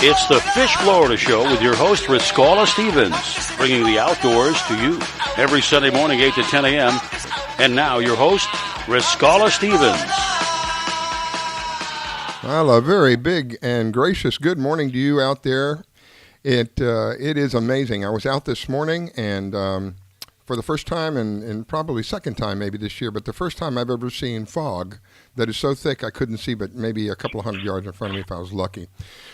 It's the Fish Florida Show with your host, Riscala Stevens, bringing the outdoors to you every Sunday morning, 8 to 10 a.m. And now your host, Riscala Stevens. Well, a very big and gracious good morning to you out there. It is amazing. I was out this morning and for the first time and probably second time maybe this year, but the first time I've ever seen fog that is so thick I couldn't see but maybe a couple of hundred yards in front of me if I was lucky.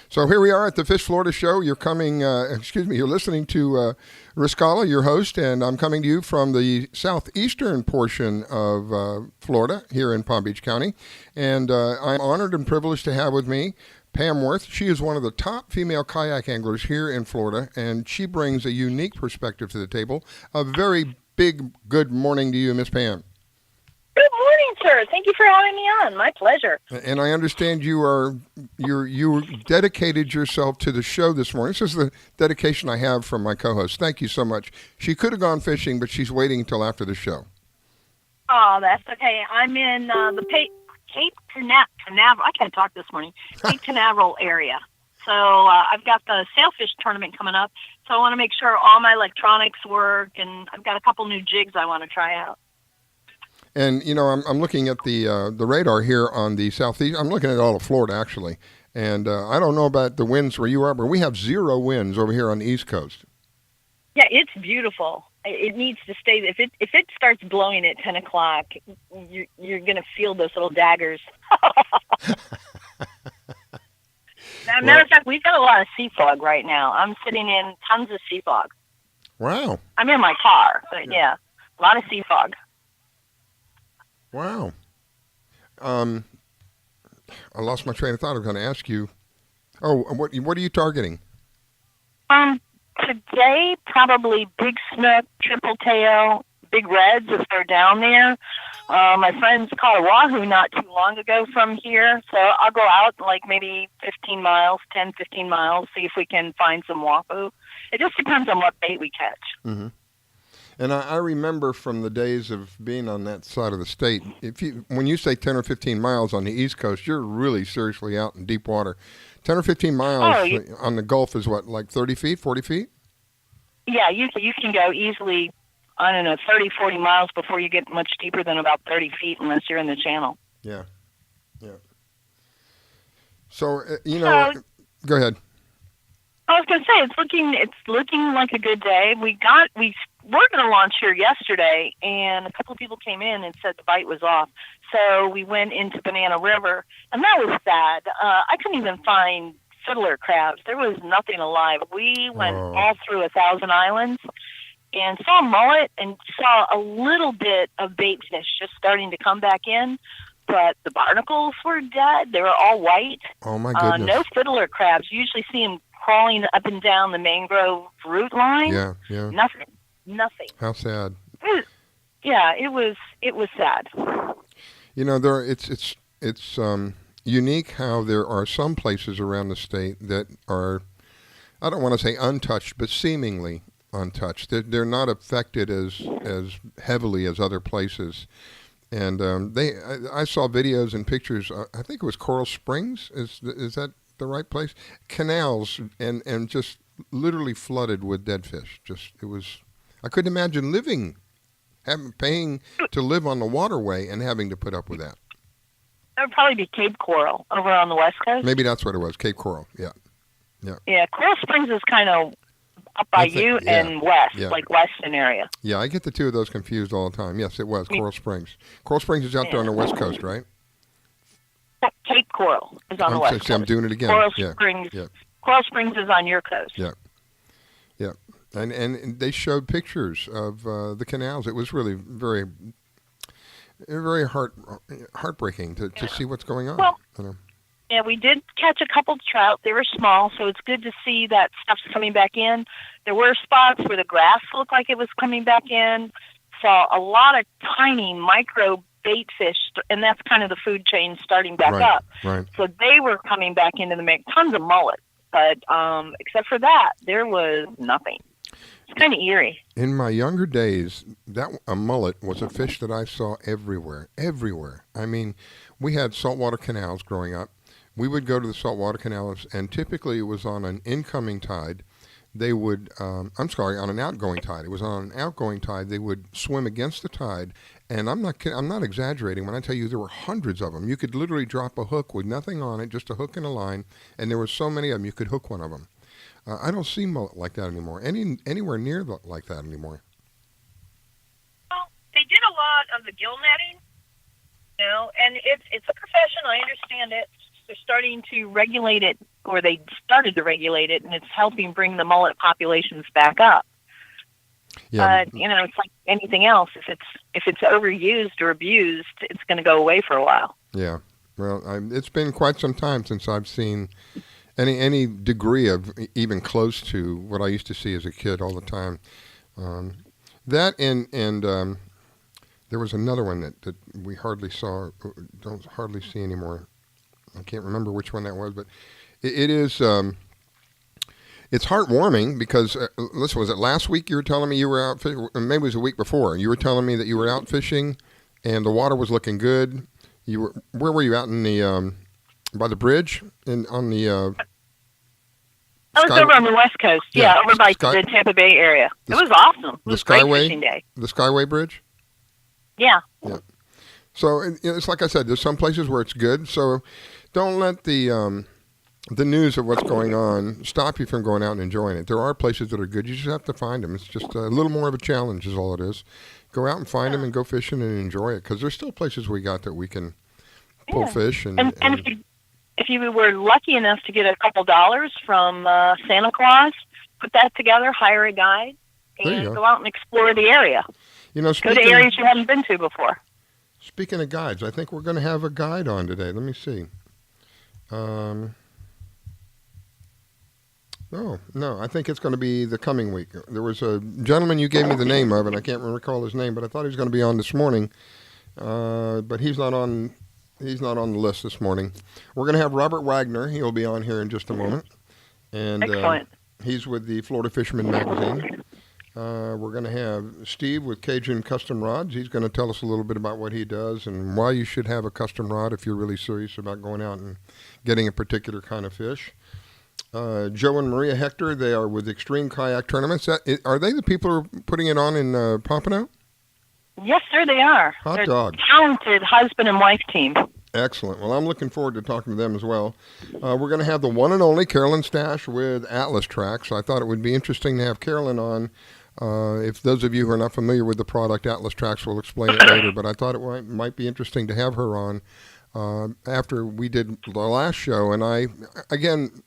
So here we are at the Fish Florida Show. You're listening to Riscala, your host, and I'm coming to you from the southeastern portion of Florida here in Palm Beach County. And I'm honored and privileged to have with me Pam Worth. She is one of the top female kayak anglers here in Florida, and she brings a unique perspective to the table. A very big good morning to you, Miss Pam. Good morning, sir. Thank you for having me on. My pleasure. And I understand you dedicated yourself to the show this morning. This is the dedication I have from my co-host. Thank you so much. She could have gone fishing, but she's waiting until after the show. Oh, that's okay. I'm in the Cape Canaveral. I can't talk this morning. Cape Canaveral area. So I've got the sailfish tournament coming up. So I want to make sure all my electronics work, and I've got a couple new jigs I want to try out. And, you know, I'm looking at the radar here on the southeast. I'm looking at all of Florida, actually. And I don't know about the winds where you are, but we have zero winds over here on the East Coast. Yeah, it's beautiful. It needs to stay. If it starts blowing at 10 o'clock, you're going to feel those little daggers. Matter of fact, we've got a lot of sea fog right now. I'm sitting in tons of sea fog. Wow. I'm in my car, but yeah, a lot of sea fog. Wow. I lost my train of thought. I was going to ask you. Oh, what are you targeting? Today, probably big snook, triple tail, big reds if they're down there. My friends caught a wahoo not too long ago from here, so I'll go out like maybe 15 miles, see if we can find some wahoo. It just depends on what bait we catch. Mm-hmm. And I remember from the days of being on that side of the state, when you say 10 or 15 miles on the East Coast, you're really seriously out in deep water. 10 or 15 miles on the Gulf is what, like 30 feet, 40 feet? Yeah, you can go easily, 30, 40 miles before you get much deeper than about 30 feet unless you're in the channel. Yeah. So, go ahead. I was going to say, it's looking like a good day. We were going to launch here yesterday, and a couple of people came in and said the bite was off. So we went into Banana River, and that was sad. I couldn't even find fiddler crabs. There was nothing alive. We went all through 1,000 islands and saw mullet and saw a little bit of bait fish just starting to come back in, but the barnacles were dead. They were all white. Oh, my goodness. No fiddler crabs. You usually see them crawling up and down the mangrove root line. Yeah. Nothing. How sad. It was sad. You know, it's unique how there are some places around the state that are, I don't want to say untouched, but seemingly untouched. They're not affected as heavily as other places. And I saw videos and pictures. I think it was Coral Springs. Is that the right place? Canals and just literally flooded with dead fish. I couldn't imagine paying to live on the waterway and having to put up with that. That would probably be Cape Coral over on the West Coast. Maybe that's what it was, Cape Coral. Yeah. Yeah, Coral Springs is kind of up by and west, like western area. Yeah, I get the two of those confused all the time. Yes, it was Coral Springs. Coral Springs is out there on the West Coast, right? Cape Coral is on the West Coast. I'm doing it again. Coral Springs is on your coast. Yeah. And they showed pictures of the canals. It was really very, very heartbreaking to see what's going on. Well, yeah, we did catch a couple of trout. They were small, so it's good to see that stuff's coming back in. There were spots where the grass looked like it was coming back in. Saw a lot of tiny micro bait fish, and that's kind of the food chain starting back up. Right. So they were coming back into the mix. Tons of mullet, but except for that, there was nothing. It's kind of eerie. In my younger days, a mullet was a fish that I saw everywhere. I mean, we had saltwater canals growing up. we would go to the saltwater canals, and typically it was on an incoming tide. They would, on an outgoing tide. It was on an outgoing tide. They would swim against the tide, and I'm not exaggerating when I tell you there were hundreds of them. You could literally drop a hook with nothing on it, just a hook and a line, and there were so many of them you could hook one of them. I don't see mullet like that anymore. Anywhere near like that anymore. Well, they did a lot of the gill netting, and it's a profession. I understand it. They're starting to regulate it, or they started to regulate it, and it's helping bring the mullet populations back up. Yeah. But it's like anything else. If it's overused or abused, it's going to go away for a while. Yeah. Well, it's been quite some time since I've seen any degree of even close to what I used to see as a kid all the time. That and there was another one that we hardly saw, don't hardly see anymore. I can't remember which one that was, but it is. It's heartwarming because listen, was it last week you were telling me you were out fishing? Maybe it was a week before. You were telling me that you were out fishing, and the water was looking good. Where were you out in the by the bridge and on the? I was over on the West Coast. Yeah, over by the Tampa Bay area. It was awesome. It was a great fishing day. The Skyway Bridge. Yeah. Yeah. So it's like I said, there's some places where it's good. So don't let the news of what's going on stop you from going out and enjoying it. There are places that are good. You just have to find them. It's just a little more of a challenge is all it is. Go out and find them and go fishing and enjoy it because there's still places we got that we can pull fish. And if you were lucky enough to get a couple dollars from Santa Claus, put that together, hire a guide, and go out and explore the area. Go to areas you haven't been to before. Speaking of guides, I think we're going to have a guide on today. Let me see. No, I think it's going to be the coming week. There was a gentleman you gave me the name of, and I can't recall his name, but I thought he was going to be on this morning. But he's not on the list this morning. We're going to have Robert Wagner. He'll be on here in just a moment. And excellent. He's with the Florida Fisherman Magazine. We're going to have Steve with Cajun Custom Rods. He's going to tell us a little bit about what he does and why you should have a custom rod if you're really serious about going out and getting a particular kind of fish. Joe and Maria Hector, they are with Extreme Kayak Tournaments. Are they the people who are putting it on in Pompano? Yes, sir, they are. Hot dog. Talented husband and wife team. Excellent. Well, I'm looking forward to talking to them as well. We're going to have the one and only Carolyn Stash with Atlas Trax. So I thought it would be interesting to have Carolyn on. If those of you who are not familiar with the product, Atlas Trax will explain it later, but I thought it might be interesting to have her on after we did the last show. And again,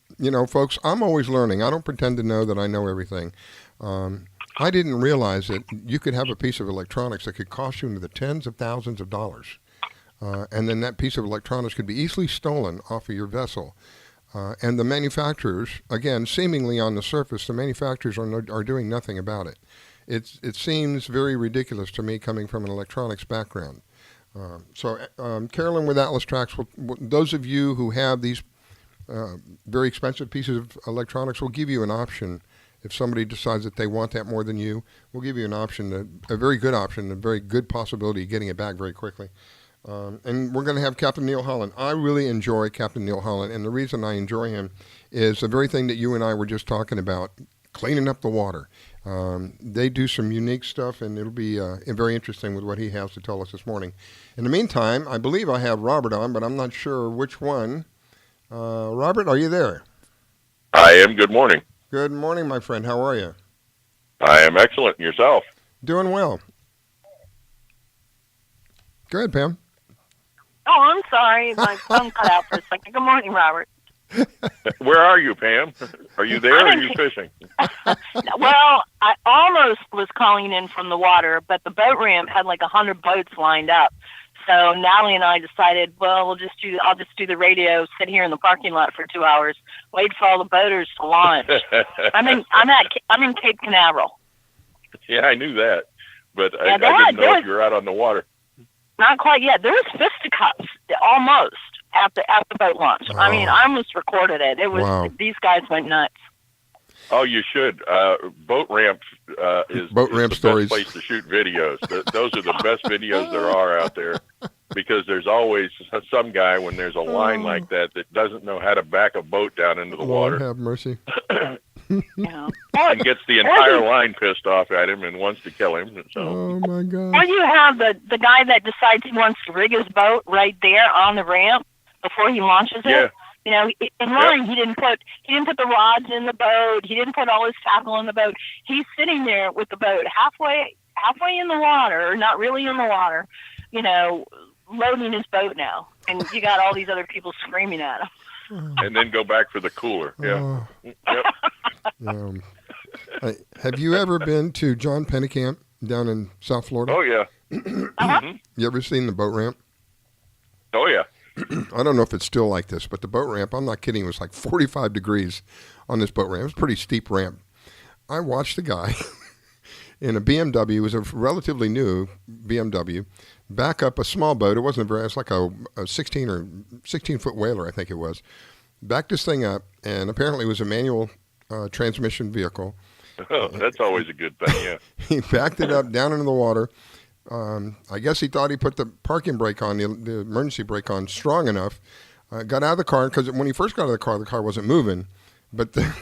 folks, I'm always learning. I don't pretend to know that I know everything. I didn't realize that you could have a piece of electronics that could cost you into the tens of thousands of dollars. And then that piece of electronics could be easily stolen off of your vessel. And the manufacturers, again, seemingly on the surface, the manufacturers are doing nothing about it. It seems very ridiculous to me coming from an electronics background. So Carolyn with Atlas Trax, those of you who have these very expensive pieces of electronics, will give you an option. If somebody decides that they want that more than you, we'll give you an option, a very good option, a very good possibility of getting it back very quickly. And we're going to have Captain Neil Holland. I really enjoy Captain Neil Holland, and the reason I enjoy him is the very thing that you and I were just talking about, cleaning up the water. They do some unique stuff, and it'll be very interesting with what he has to tell us this morning. In the meantime, I believe I have Robert on, but I'm not sure which one. Robert, are you there? I am. Good morning. Good morning, my friend. How are you? I am excellent. And yourself? Doing well. Go ahead, Pam. Oh, I'm sorry. My phone cut out for a second. Good morning, Robert. Where are you, Pam? Are you there or are you fishing? Well, I almost was calling in from the water, but the boat ramp had like 100 boats lined up. So Natalie and I decided, well, I'll just do the radio, sit here in the parking lot for 2 hours, wait for all the boaters to launch. I'm in Cape Canaveral. Yeah, I knew that, but I didn't know if you were out on the water. Not quite yet. There was fisticuffs almost at the boat launch. Oh. I mean, I almost recorded it. It was These guys went nuts. Oh, you should. Boat ramp is boat ramp the stories. Best place to shoot videos. Those are the best videos there are out there. because there's always some guy when there's a line like that doesn't know how to back a boat down into the water. Lord have mercy. Yeah. And gets the entire line pissed off at him and wants to kill him. So. Oh my God. Or you have the guy that decides he wants to rig his boat right there on the ramp before he launches it. Yeah. You know, in line he didn't put the rods in the boat. He didn't put all his tackle in the boat. He's sitting there with the boat halfway in the water, or not really in the water, you know, loading his boat now. And you got all these other people screaming at him. And then go back for the cooler. Yeah. Yep. Have you ever been to John Pennekamp down in South Florida? Oh, yeah. You ever seen the boat ramp? Oh, yeah. I don't know if it's still like this, but the boat ramp, I'm not kidding, it was like 45 degrees on this boat ramp. It was a pretty steep ramp. I watched the guy in a BMW, it was a relatively new BMW, back up a small boat. It wasn't very, it was like a 16-foot whaler, I think it was. Backed this thing up, and apparently it was a manual transmission vehicle. Oh, that's always a good thing, yeah. He backed it up down into the water. I guess he thought he put the parking brake on, the emergency brake on strong enough. Got out of the car, because when he first got out of the car wasn't moving. But then,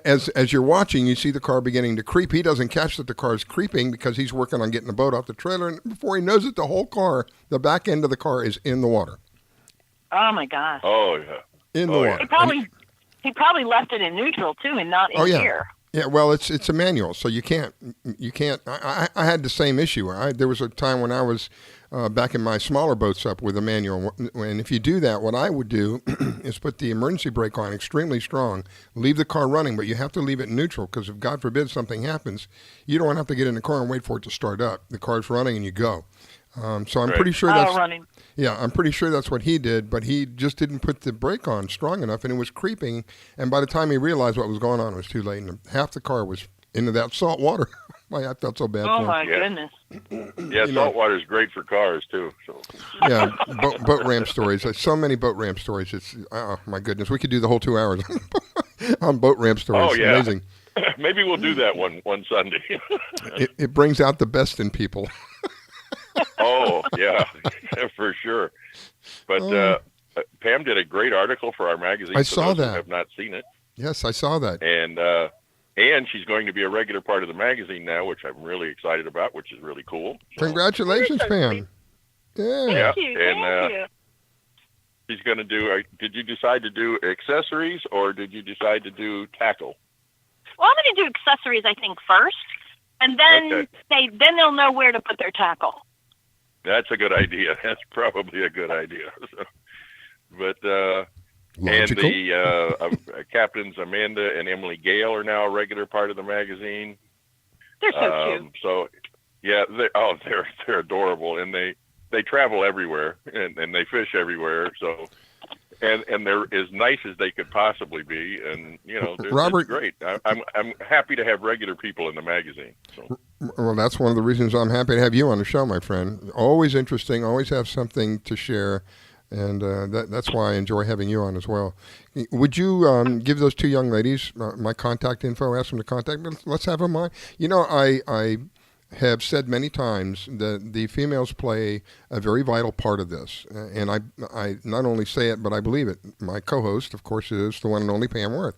as you're watching, you see the car beginning to creep. He doesn't catch that the car is creeping because he's working on getting the boat off the trailer. And before he knows it, the whole car, the back end of the car is in the water. Oh, my gosh. Oh, yeah. In the water. He probably left it in neutral, too, and not in gear. Yeah, well, it's a manual, so you can't. I had the same issue. There was a time when I was backing my smaller boats up with a manual, and if you do that, what I would do is put the emergency brake on extremely strong, leave the car running, but you have to leave it neutral, because if, God forbid, something happens, you don't have to get in the car and wait for it to start up. The car's running and you go. So I'm pretty sure that's running. Yeah, I'm pretty sure that's what he did, but he just didn't put the brake on strong enough, and it was creeping. And by the time he realized what was going on, it was too late, and half the car was into that salt water. I felt so bad. Oh for him. my goodness! Yeah, salt water is great for cars too. So. Yeah, boat ramp stories. There's so many boat ramp stories. It's my goodness, we could do the whole 2 hours on boat ramp stories. Oh yeah, amazing. Maybe we'll do that one Sunday. It brings out the best in people. Oh, yeah, for sure. But Pam did a great article for our magazine. I saw that. Who have not seen it. Yes, I saw that. And she's going to be a regular part of the magazine now, which I'm really excited about, which is really cool. So, congratulations, Pam. Yeah. Thank you. She's going to do, did you decide to do accessories, or did you decide to do tackle? Well, I'm going to do accessories, I think, first. And then then they'll know where to put their tackle. That's a good idea. That's probably a good idea. But Logical. And the captains Amanda and Emily Gale are now a regular part of the magazine. They're so cute. So yeah, they're adorable, and they travel everywhere and they fish everywhere. So. And they're as nice as they could possibly be, and Robert, it's great. I'm happy to have regular people in the magazine. So. Well, that's one of the reasons I'm happy to have you on the show, my friend. Always interesting, always have something to share, and that's why I enjoy having you on as well. Would you give those two young ladies my contact info? Ask them to contact me. Let's have them on. I have said many times that the females play a very vital part of this. And I not only say it, but I believe it. My co-host, of course, is the one and only Pam Worth.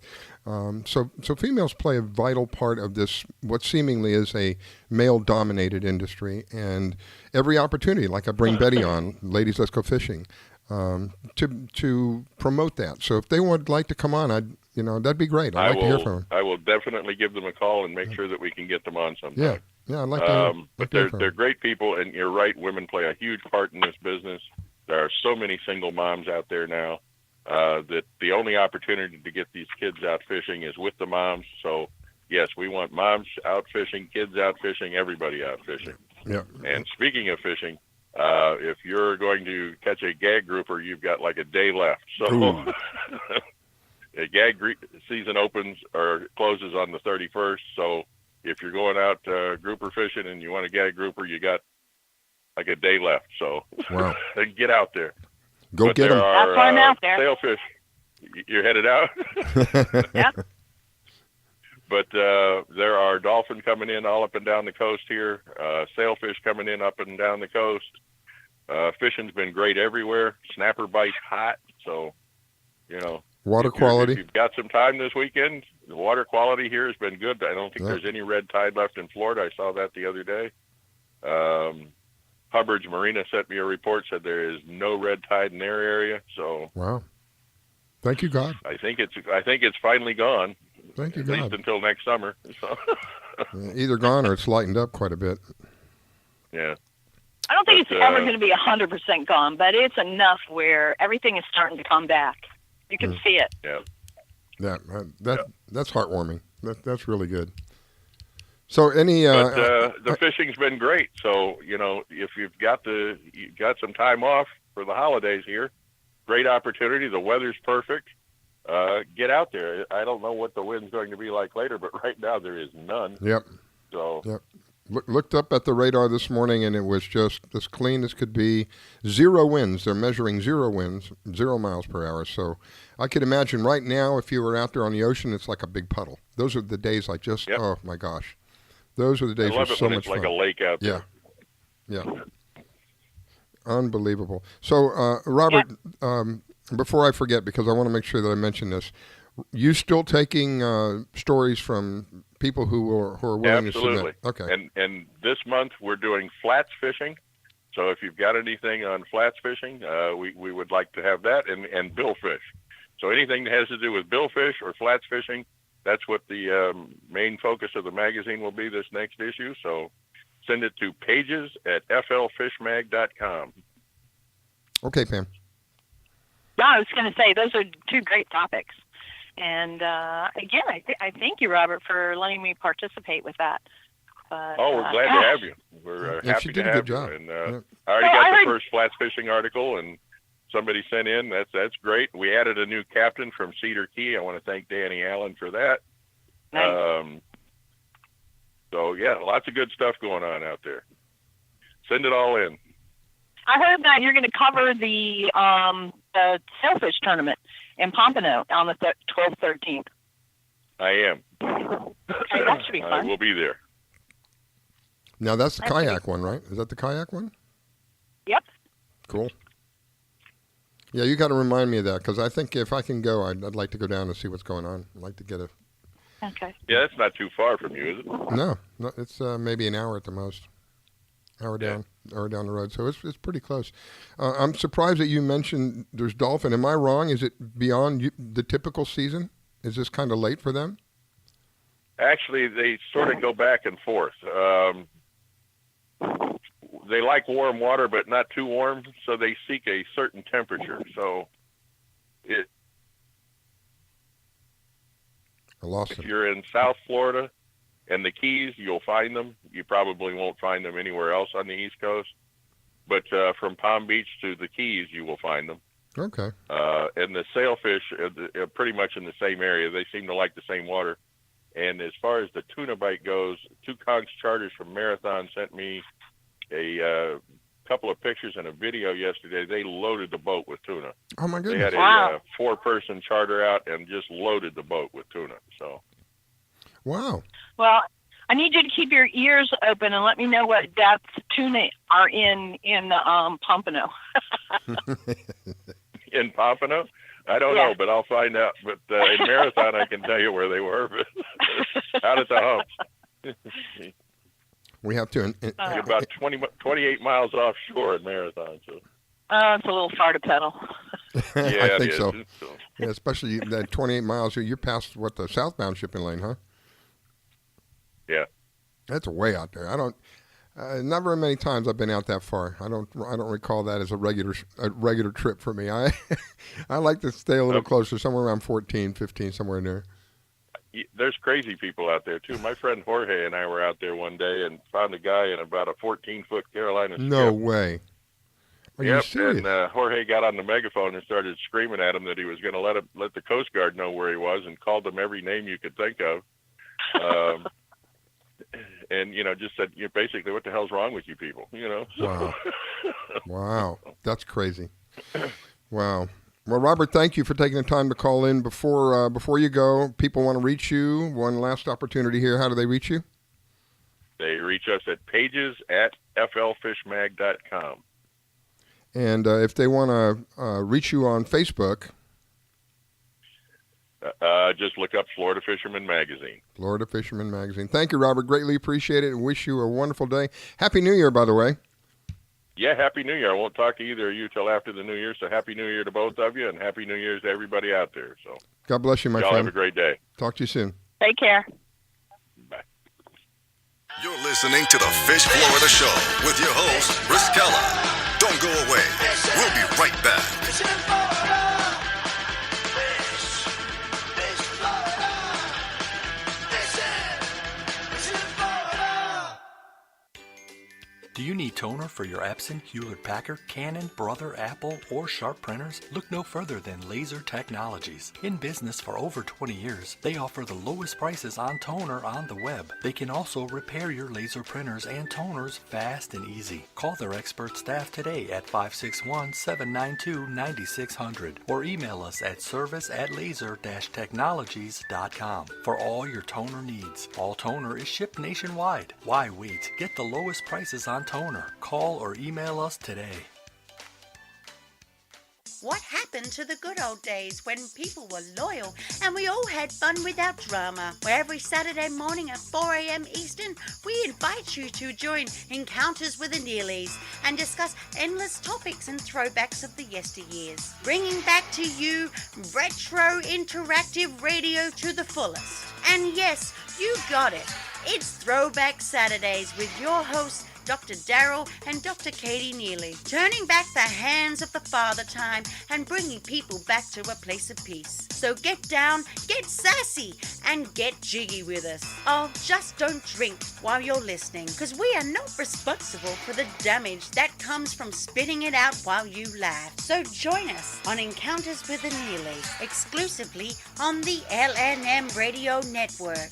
So females play a vital part of this, what seemingly is a male-dominated industry. And every opportunity, like I bring Betty on, Ladies Let's Go Fishing, to promote that. So if they would like to come on, that'd be great. I'd like to hear from them. I will definitely give them a call and make sure that we can get them on sometime. Yeah, I'd like to. But they're great people, and you're right. Women play a huge part in this business. There are so many single moms out there now that the only opportunity to get these kids out fishing is with the moms. So yes, we want moms out fishing, kids out fishing, everybody out fishing. Yeah. And speaking of fishing, if you're going to catch a gag grouper, you've got like a day left. So the gag season opens or closes on the 31st. So if you're going out grouper fishing and you want to get a grouper, you got like a day left. So wow. Get out there. Go get them. That's why I'm out there. Sailfish. You're headed out? Yeah. But there are dolphin coming in all up and down the coast here, sailfish coming in up and down the coast. Fishing's been great everywhere. Snapper bite's hot, so Water if quality. you've got some time this weekend, the water quality here has been good. I don't think there's any red tide left in Florida. I saw that the other day. Hubbard's Marina sent me a report, said there is no red tide in their area. So wow, thank you God. I think it's finally gone. Thank you at God. least until next summer. So. Either gone or it's lightened up quite a bit. Yeah. I don't think it's ever going to be 100% gone, but it's enough where everything is starting to come back. You can see it. Yeah. That's heartwarming. That's really good. So the fishing's been great. So if you got some time off for the holidays here, great opportunity. The weather's perfect. Get out there. I don't know what the wind's going to be like later, but right now there is none. Yep. So. Yep. Looked up at the radar this morning, and it was just as clean as could be. 0 winds. They're measuring 0 winds, 0 miles per hour. So I could imagine right now, if you were out there on the ocean, it's like a big puddle. Those are the days I just, oh, my gosh. Those are the days I love with it so when much it's fun. like a lake out there. Yeah. Unbelievable. So, Robert, before I forget, because I want to make sure that I mention this, you still taking stories from people who are willing Absolutely. to submit? Okay. And this month we're doing flats fishing. So if you've got anything on flats fishing, we would like to have that, and billfish. So anything that has to do with billfish or flats fishing, that's what the main focus of the magazine will be this next issue. So send it to pages@flfishmag.com. Okay, Pam. No, I was going to say those are 2 great topics. And again, I thank you, Robert, for letting me participate with that. But, we're glad to have you. We're happy to have you. And I already got the first flats fishing article, and somebody sent in. That's great. We added a new captain from Cedar Key. I want to thank Danny Allen for that. Nice. So yeah, lots of good stuff going on out there. Send it all in. I heard that you're going to cover the sailfish tournament in Pompano on the 12th, 13th. I am. Okay, that should be fun. I will be there. Now, that's the kayak one, right? Is that the kayak one? Yep. Cool. Yeah, you got to remind me of that, because I think if I can go, I'd like to go down and see what's going on. I'd like to get a... Okay. Yeah, that's not too far from you, is it? No, it's maybe an hour at the most. Hour down the road, so it's pretty close. I'm surprised that you mentioned there's dolphin. Am I wrong? Is it beyond the typical season? Is this kind of late for them? Actually, they sort of go back and forth. They like warm water, but not too warm, so they seek a certain temperature. So, if you're in South Florida and the Keys, you'll find them. You probably won't find them anywhere else on the East Coast. But from Palm Beach to the Keys, you will find them. Okay. And the sailfish are pretty much in the same area. They seem to like the same water. And as far as the tuna bite goes, 2 Conch charters from Marathon sent me a couple of pictures and a video yesterday. They loaded the boat with tuna. Oh, my goodness. They had a 4-person charter out and just loaded the boat with tuna. So. Wow. Well, I need you to keep your ears open and let me know what depth tuna are in Pompano. In Pompano? I don't know, but I'll find out. But in Marathon, I can tell you where they were. But out at the humps. We have to. About 28 miles offshore at Marathon. So. It's a little far to pedal. Yeah, I think so. So. Yeah, especially that 28 miles. You're past the southbound shipping lane, huh? Yeah. That's way out there. I don't. Not very many times I've been out that far. I don't recall that as a regular trip for me. I like to stay a little closer, somewhere around 14, 15, somewhere in there. There's crazy people out there too. My friend Jorge and I were out there one day and found a guy in about a 14-foot Carolina skip. No way. Are you serious? And Jorge got on the megaphone and started screaming at him that he was going to let the Coast Guard know where he was, and called them every name you could think of. And just said, basically, what the hell's wrong with you people? So. Wow. Wow, that's crazy. Wow. Well, Robert, thank you for taking the time to call in. Before you go, people want to reach you. One last opportunity here. How do they reach you? They reach us at pages@flfishmag.com. And if they want to reach you on Facebook, just look up Florida Fisherman Magazine. Florida Fisherman Magazine. Thank you, Robert. Greatly appreciate it and wish you a wonderful day. Happy New Year, by the way. Yeah, Happy New Year. I won't talk to either of you till after the New Year, so Happy New Year to both of you, and Happy New Year's to everybody out there. So God bless you, my y'all friend. have a great day. Talk to you soon. Take care. Bye. You're listening to the Fish Florida Show with your host, Riskella. Don't go away. We'll be right back. Do you need toner for your Epson, Hewlett-Packard, Canon, Brother, Apple, or Sharp printers? Look no further than Laser Technologies. In business for over 20 years, they offer the lowest prices on toner on the web. They can also repair your laser printers and toners fast and easy. Call their expert staff today at 561-792-9600 or email us at service@laser-technologies.com for all your toner needs. All toner is shipped nationwide. Why wait? Get the lowest prices on toner. Call or email us today. What happened to the good old days when people were loyal and we all had fun without drama? Where every Saturday morning at 4 a.m. Eastern, we invite you to join Encounters with the Neelys and discuss endless topics and throwbacks of the yesteryears. Bringing back to you retro interactive radio to the fullest. And yes, you got it. It's Throwback Saturdays with your hosts, Dr. Darrell and Dr. Katie Neely, turning back the hands of the father time and bringing people back to a place of peace. So get down, get sassy, and get jiggy with us. Oh, just don't drink while you're listening, because we are not responsible for the damage that comes from spitting it out while you laugh. So join us on Encounters with the Neelys, exclusively on the LNM Radio Network.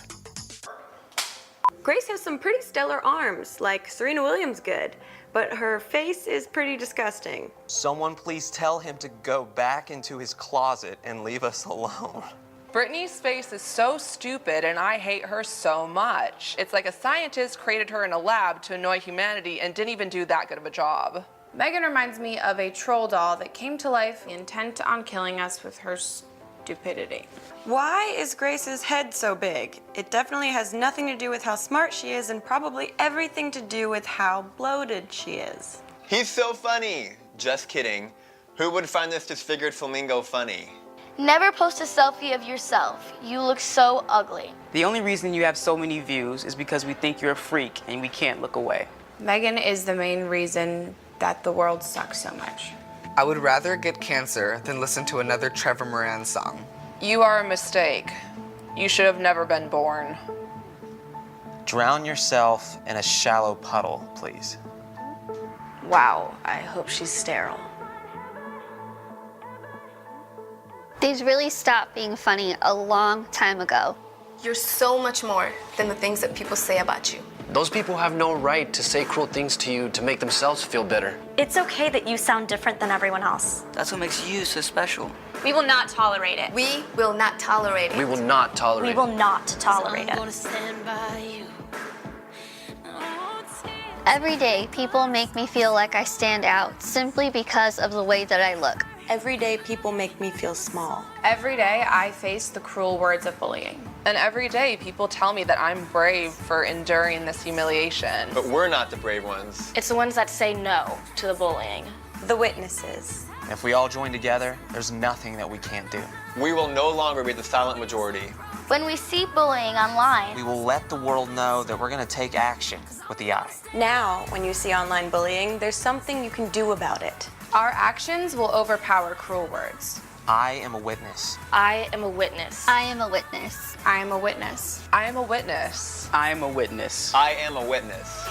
Grace has some pretty stellar arms, like Serena Williams good, but her face is pretty disgusting. Someone please tell him to go back into his closet and leave us alone. Brittany's face is so stupid and I hate her so much. It's like a scientist created her in a lab to annoy humanity and didn't even do that good of a job. Megan reminds me of a troll doll that came to life intent on killing us with her stupidity. Why is Grace's head so big? It definitely has nothing to do with how smart she is and probably everything to do with how bloated she is. He's so funny. Just kidding. Who would find this disfigured flamingo funny? Never post a selfie of yourself. You look so ugly. The only reason you have so many views is because we think you're a freak and we can't look away. Megan is the main reason that the world sucks so much. I would rather get cancer than listen to another Trevor Moran song. You are a mistake. You should have never been born. Drown yourself in a shallow puddle, please. Wow, I hope she's sterile. These really stopped being funny a long time ago. You're so much more than the things that people say about you. Those people have no right to say cruel things to you to make themselves feel better. It's okay that you sound different than everyone else. That's what makes you so special. We will not tolerate it. We will not tolerate it. We will not tolerate it. We will not tolerate it. Every day, people make me feel like I stand out simply because of the way that I look. Every day, people make me feel small. Every day, I face the cruel words of bullying. And every day, people tell me that I'm brave for enduring this humiliation. But we're not the brave ones. It's the ones that say no to the bullying. The witnesses. If we all join together, there's nothing that we can't do. We will no longer be the silent majority. When we see bullying online, We will let the world know that we're going to take action with the eye. Now, when you see online bullying, there's something you can do about it. Our actions will overpower cruel words. I am a witness. I am a witness. I am a witness. I am a witness. I am a witness. I am a witness. I am a witness.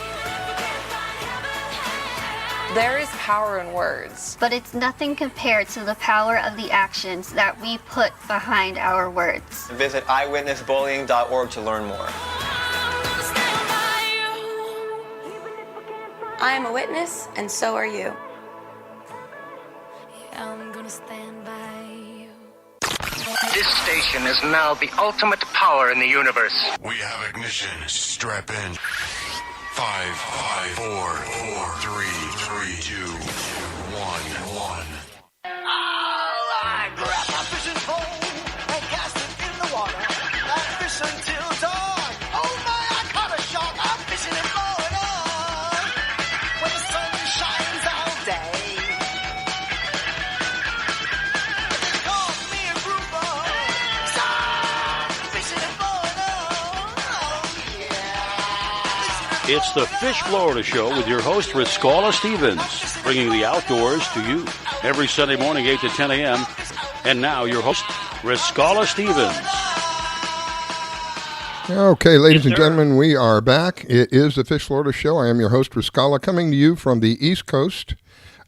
There is power in words. But it's nothing compared to the power of the actions that we put behind our words. Visit eyewitnessbullying.org to learn more. I am a witness, and so are you. I'm gonna stand by you. This station is now the ultimate power in the universe. We have ignition. Strap in. 5, 4, 3, 2, 1. I grab my fishing pole and cast it in the water. I fish until dawn. Oh my, I caught a shark. I'm fishing and blowing on when the sun shines all day. Call me a grouper. So I'm fishing and blowing on. Oh yeah. It's the Fish Florida Show with your host, Riscala Stevens, bringing the outdoors to you every Sunday morning, 8 to 10 a.m. And now your host, Riscala Stevens. Okay, ladies and gentlemen, we are back. It is the Fish Florida Show. I am your host, Riscala, coming to you from the East Coast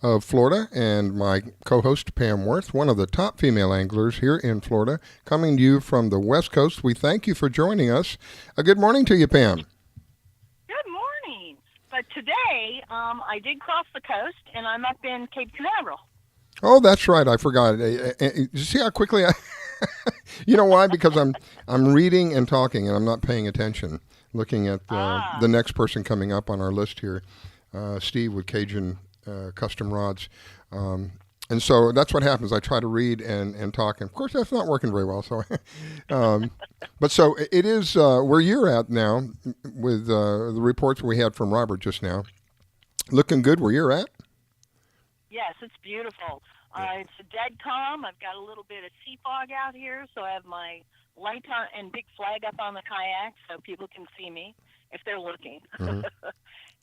of Florida, and my co-host, Pam Worth, one of the top female anglers here in Florida, coming to you from the West Coast. We thank you for joining us. Good morning to you, Pam. Good morning. But today, I did cross the coast, and I'm up in Cape Canaveral. Oh, that's right. I forgot. You see how quickly I... You know why? Because I'm reading and talking, and I'm not paying attention, looking at the next person coming up on our list here, Steve with Cajun Custom Rods. And so that's what happens. I try to read and talk. And, of course, that's not working very well. So, but so it is where you're at now with the reports we had from Robert just now. Looking good where you're at? Yes, it's beautiful. It's a dead calm. I've got a little bit of sea fog out here, so I have my light on and big flag up on the kayak so people can see me if they're looking. Mm-hmm.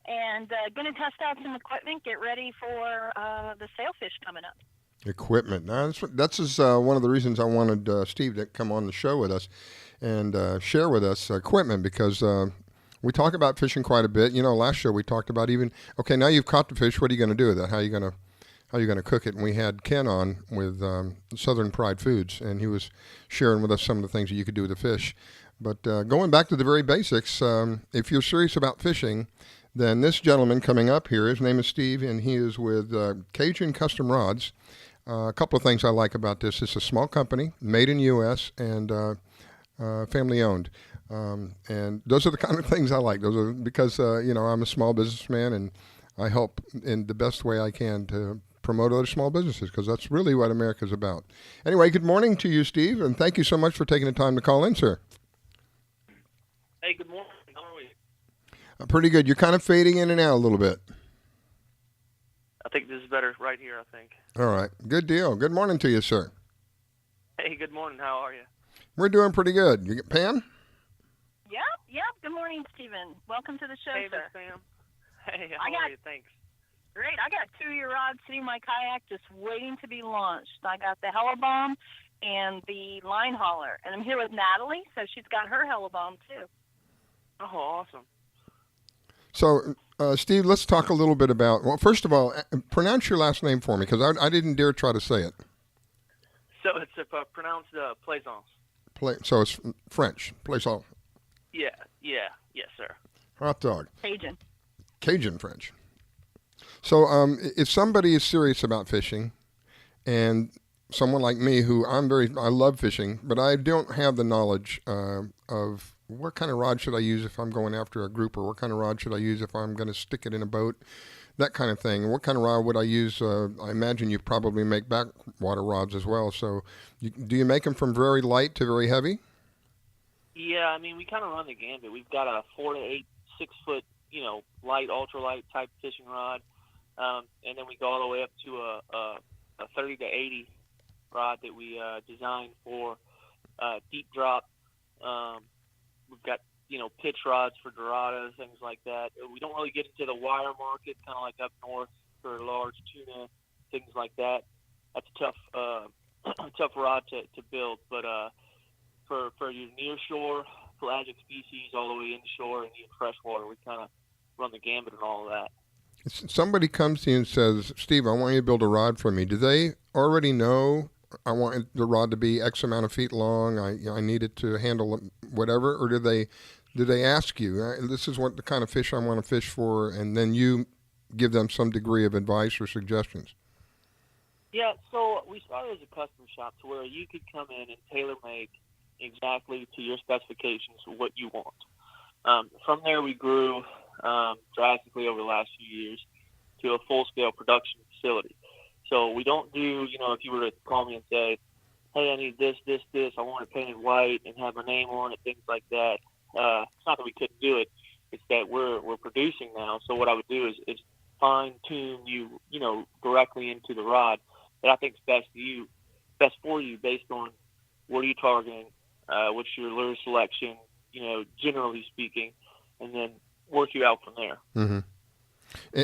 And going to test out some equipment, get ready for the sailfish coming up. Equipment. Now, that's one of the reasons I wanted Steve to come on the show with us and share with us equipment, because we talk about fishing quite a bit. You know, last show we talked about okay, now you've caught the fish, what are you going to do with it? How are you going to cook it? And we had Ken on with Southern Pride Foods, and he was sharing with us some of the things that you could do with the fish. But going back to the very basics, if you're serious about fishing, then this gentleman coming up here, his name is Steve, and he is with Cajun Custom Rods. A couple of things I like about this. It's a small company, made in U.S., and family-owned. And those are the kind of things I like. Those are because, I'm a small businessman, and I help in the best way I can to promote other small businesses, because that's really what America's about. Anyway, good morning to you, Steve, and thank you so much for taking the time to call in, sir. Hey, good morning. How are we? Pretty good. You're kind of fading in and out a little bit. I think this is better right here, I think. All right. Good deal. Good morning to you, sir. Hey, good morning. How are you? We're doing pretty good. You, Pam? Yep. Good morning, Stephen. Welcome to the show, hey, sir. Hey, Pam. Hey, how are you? Thanks. Great. I got 2-year rods sitting in my kayak just waiting to be launched. I got the Hellebomb and the line hauler. And I'm here with Natalie, so she's got her Hellebomb, too. Oh, awesome. So, Steve, let's talk a little bit about, well, first of all, pronounce your last name for me, because I didn't dare try to say it. So it's pronounced Plaisance. So it's French, Plaisance. Yeah, yes, sir. Hot dog. Cajun French. So if somebody is serious about fishing, and someone like me I love fishing, but I don't have the knowledge of what kind of rod should I use if I'm going after a group, or what kind of rod should I use if I'm going to stick it in a boat, that kind of thing. What kind of rod would I use? I imagine you probably make backwater rods as well. So do you make them from very light to very heavy? Yeah, I mean, we kind of run the gambit. We've got a 4 to 8, 6-foot, light, ultralight type fishing rod. And then we go all the way up to a 30 to 80 rod that we designed for deep drop. We've got, pitch rods for Dorados, things like that. We don't really get into the wire market, kind of like up north for large tuna, things like that. That's a tough rod to build. But for your near shore, pelagic species all the way inshore and even freshwater, we kind of run the gambit and all of that. Somebody comes to you and says, Steve, I want you to build a rod for me. Do they already know I want the rod to be X amount of feet long, I need it to handle whatever, or do they ask you, this is what the kind of fish I want to fish for, and then you give them some degree of advice or suggestions? Yeah, so we started as a custom shop to where you could come in and tailor-make exactly to your specifications what you want. From there we grew drastically over the last few years to a full-scale production facility. So we don't do, if you were to call me and say, hey, I need this, I want it painted white and have my name on it, things like that. It's not that we couldn't do it. It's that we're producing now. So what I would do is fine-tune you, directly into the rod that I think is best for you based on what are you targeting, what's your lure selection, generally speaking, and then work you out from there. Mm-hmm.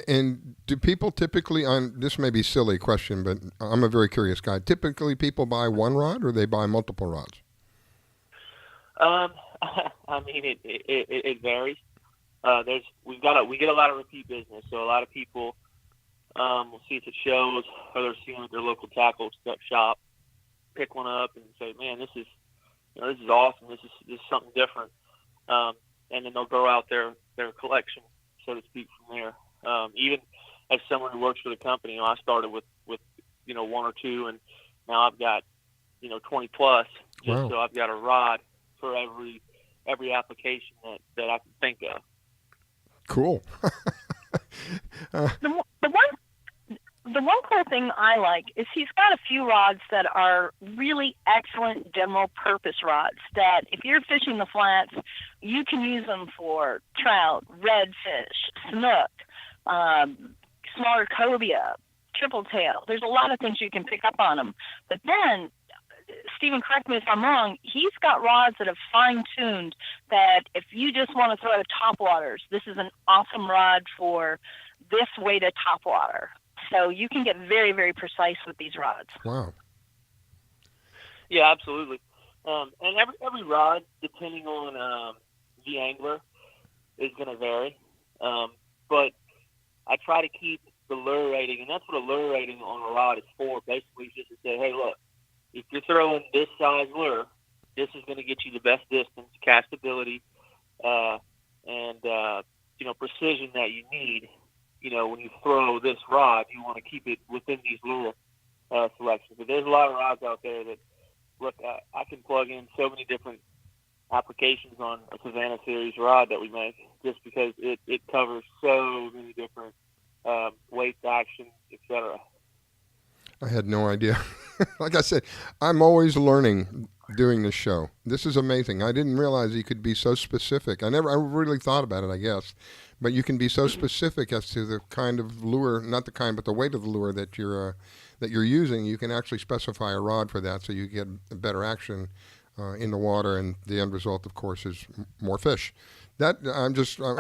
And do people typically, this may be a silly question, but I'm a very curious guy. Typically people buy one rod or they buy multiple rods? I mean, it varies. We get a lot of repeat business, so a lot of people will see us at shows or they're seeing at their local tackle shop, pick one up and say, man, this is awesome. This is something different. And then they'll grow out their collection, so to speak, from there. Even as someone who works for the company, I started with one or two, and now I've got 20 plus. Wow. So I've got a rod for every application that I can think of. Cool. The one cool thing I like is he's got a few rods that are really excellent general purpose rods that if you're fishing the flats, you can use them for trout, redfish, snook, smaller cobia, triple tail. There's a lot of things you can pick up on them. But then, Stephen, correct me if I'm wrong, he's got rods that have fine-tuned that if you just want to throw to topwaters, this is an awesome rod for this way to topwater. So you can get very, very precise with these rods. Wow. Yeah, absolutely. And every rod, depending on the angler, is going to vary. But I try to keep the lure rating, and that's what a lure rating on a rod is for. Basically, just to say, hey, look, if you're throwing this size lure, this is going to get you the best distance, castability, and precision that you need. When you throw this rod, you want to keep it within these lure selections. But there's a lot of rods out there that, look, I can plug in so many different applications on a Savannah Series rod that we make just because it covers so many different weights, actions, etc. I had no idea. Like I said, I'm always learning doing this show. This is amazing. I didn't realize you could be so specific. I really thought about it, I guess. But you can be so specific as to the kind of lure, not the kind, but the weight of the lure that you're using. You can actually specify a rod for that, so you get a better action in the water, and the end result, of course, is more fish. I'm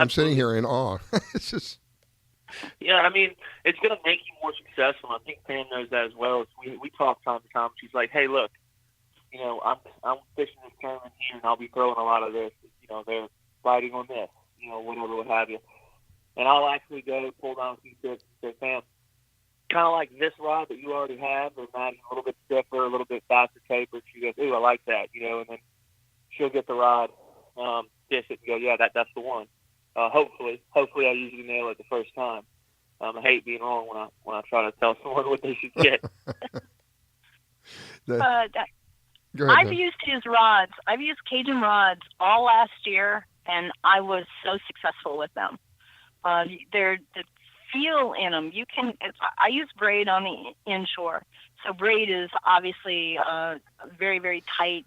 sitting here in awe. It's just. Yeah, I mean, it's going to make you more successful. I think Pam knows that as well. We talk time to time. She's like, hey, look, I'm fishing this tournament here, and I'll be throwing a lot of this. They're biting on this, whatever, what have you. And I'll actually go pull down a few tips and say, Pam, kind of like this rod that you already have, or imagine a little bit stiffer, a little bit faster tapered. She goes, ooh, I like that, and then she'll get the rod, dish it, and go, yeah, that's the one. Hopefully I usually nail it the first time. I hate being wrong when I try to tell someone what they should get. Go ahead, I've used his rods. I've used Cajun rods all last year, and I was so successful with them. The feel in them. I use braid on the inshore, so braid is obviously a very, very tight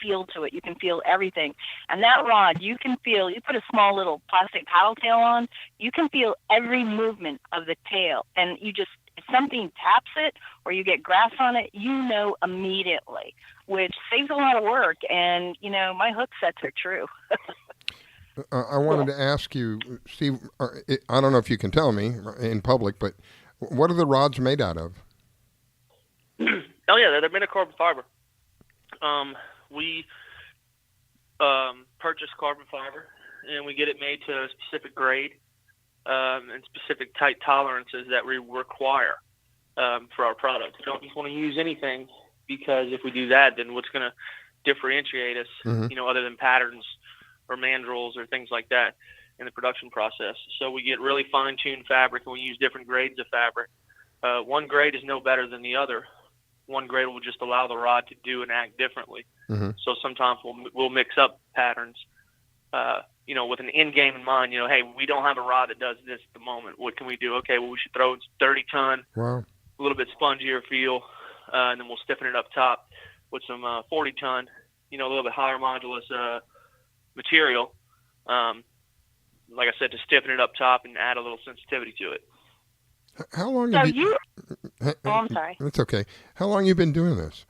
feel to it. You can feel everything. And that rod, you can feel, you put a small little plastic paddle tail on, you can feel every movement of the tail. And if something taps it or you get grass on it, immediately, which saves a lot of work. And, my hook sets are true. I wanted to ask you, Steve, I don't know if you can tell me in public, but what are the rods made out of? Oh, yeah, they're made of carbon fiber. We purchase carbon fiber, and we get it made to a specific grade and specific tight tolerances that we require for our product. We don't just want to use anything, because if we do that, then what's going to differentiate us, other than patterns or mandrels or things like that in the production process. So we get really fine-tuned fabric, and we use different grades of fabric. One grade is no better than the other. One grade will just allow the rod to do and act differently. So sometimes we'll mix up patterns with an end game in mind. Hey, we don't have a rod that does this at the moment. What can we do? Okay, well, we should throw 30 ton, Wow. a little bit spongier feel, and then we'll stiffen it up top with some 40 ton, a little bit higher modulus material. Like I said, to stiffen it up top and add a little sensitivity to it. How long So have you? Oh, I'm sorry. That's okay. How long you been doing this?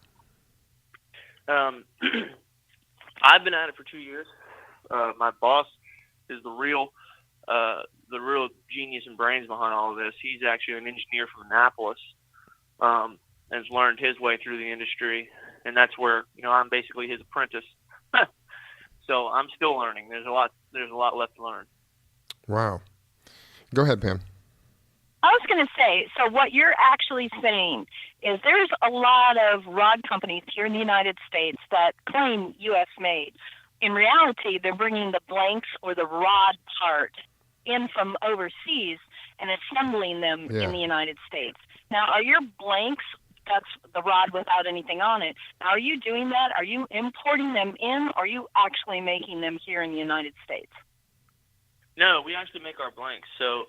I've been at it for 2 years. My boss is the real genius and brains behind all of this. He's actually an engineer from Annapolis, and has learned his way through the industry, and that's where I'm basically his apprentice. So I'm still learning. There's a lot left to learn. Wow. Go ahead, Pam. I was going to say, so what you're actually saying is there's a lot of rod companies here in the United States that claim U.S. made. In reality, they're bringing the blanks or the rod part in from overseas and assembling them in the United States. Now, are your blanks, that's the rod without anything on it, now are you doing that? Are you importing them in, or are you actually making them here in the United States? No, we actually make our blanks. So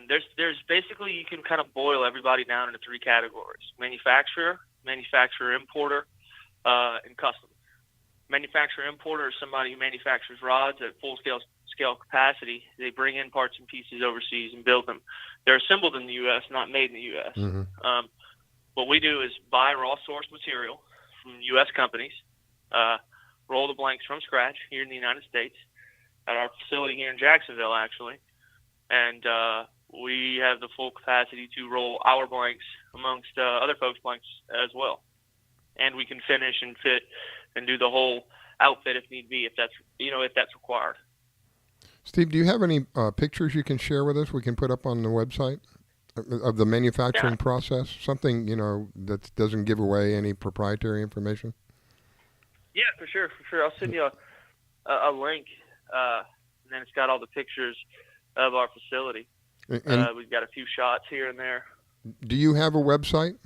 there's basically, you can kind of boil everybody down into 3 categories: manufacturer, importer, and custom. Manufacturer importer is somebody who manufactures rods at full scale capacity. They bring in parts and pieces overseas and build them. They're assembled in the U.S., not made in the U.S. Mm-hmm. What we do is buy raw source material from U.S. companies, roll the blanks from scratch here in the United States at our facility here in Jacksonville, actually. And we have the full capacity to roll our blanks amongst other folks' blanks as well. And we can finish and fit and do the whole outfit if need be, if that's required. Steve, do you have any pictures you can share with us we can put up on the website of the manufacturing process? Something, that doesn't give away any proprietary information? Yeah, for sure. I'll send you a link, and then it's got all the pictures of our facility. And we've got a few shots here and there. do you have a website?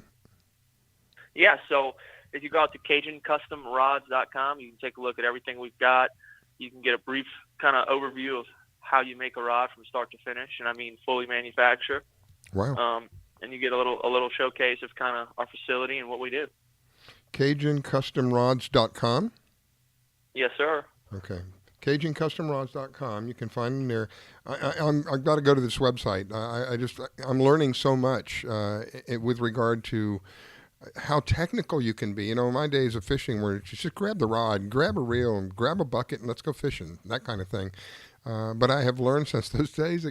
Yeah, so if you go out to CajunCustomRods.com, you can take a look at everything we've got. You can get a brief kind of overview of how you make a rod from start to finish, and I mean fully manufacture. Wow. And you get a little showcase of kind of our facility and what we do. CajunCustomRods.com? Yes, sir. Okay. CajunCustomRods.com. You can find them there. I've got to go to this website. I'm learning so much with regard to how technical you can be. In my days of fishing where you just grab the rod, grab a reel, and grab a bucket, and let's go fishing, that kind of thing. But I have learned since those days,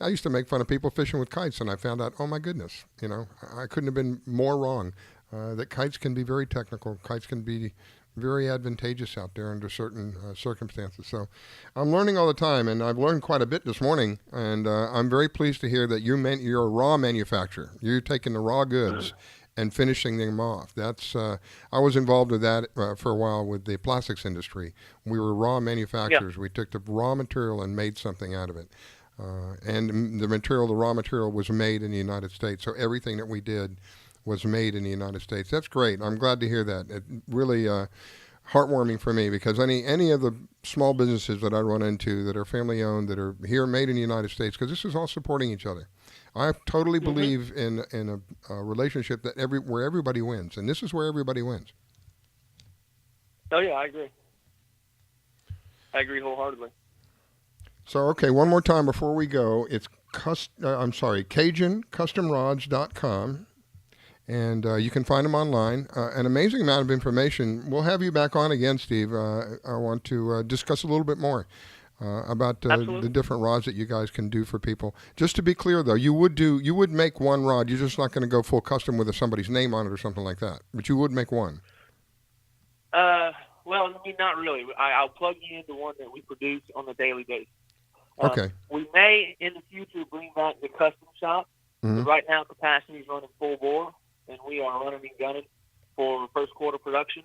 I used to make fun of people fishing with kites, and I found out, oh my goodness, I couldn't have been more wrong. That kites can be very technical. Kites can be very advantageous out there under certain circumstances. So I'm learning all the time, and I've learned quite a bit this morning, and I'm very pleased to hear that you're a raw manufacturer. You're taking the raw goods and finishing them off. That's I was involved with that for a while with the plastics industry. We were raw manufacturers. Yeah. We took the raw material and made something out of it. And the raw material was made in the United States. So everything that we did was made in the United States. That's great. I'm glad to hear that. It really heartwarming for me, because any of the small businesses that I run into that are family owned, that are here made in the United States, because this is all supporting each other. I totally believe in a relationship that where everybody wins, and this is where everybody wins. Oh yeah, I agree. I agree wholeheartedly. So, okay, one more time before we go. It's CajunCustomRods.com, and you can find them online. An amazing amount of information. We'll have you back on again, Steve. I want to discuss a little bit more about the different rods that you guys can do for people. Just to be clear, though, you would make one rod. You're just not going to go full custom with somebody's name on it or something like that. But you would make one. Well, I mean, not really. I'll plug you into one that we produce on a daily basis. Okay. We may, in the future, bring back the custom shop. But right now, capacity is running full bore, and we are running and gunning for first quarter production.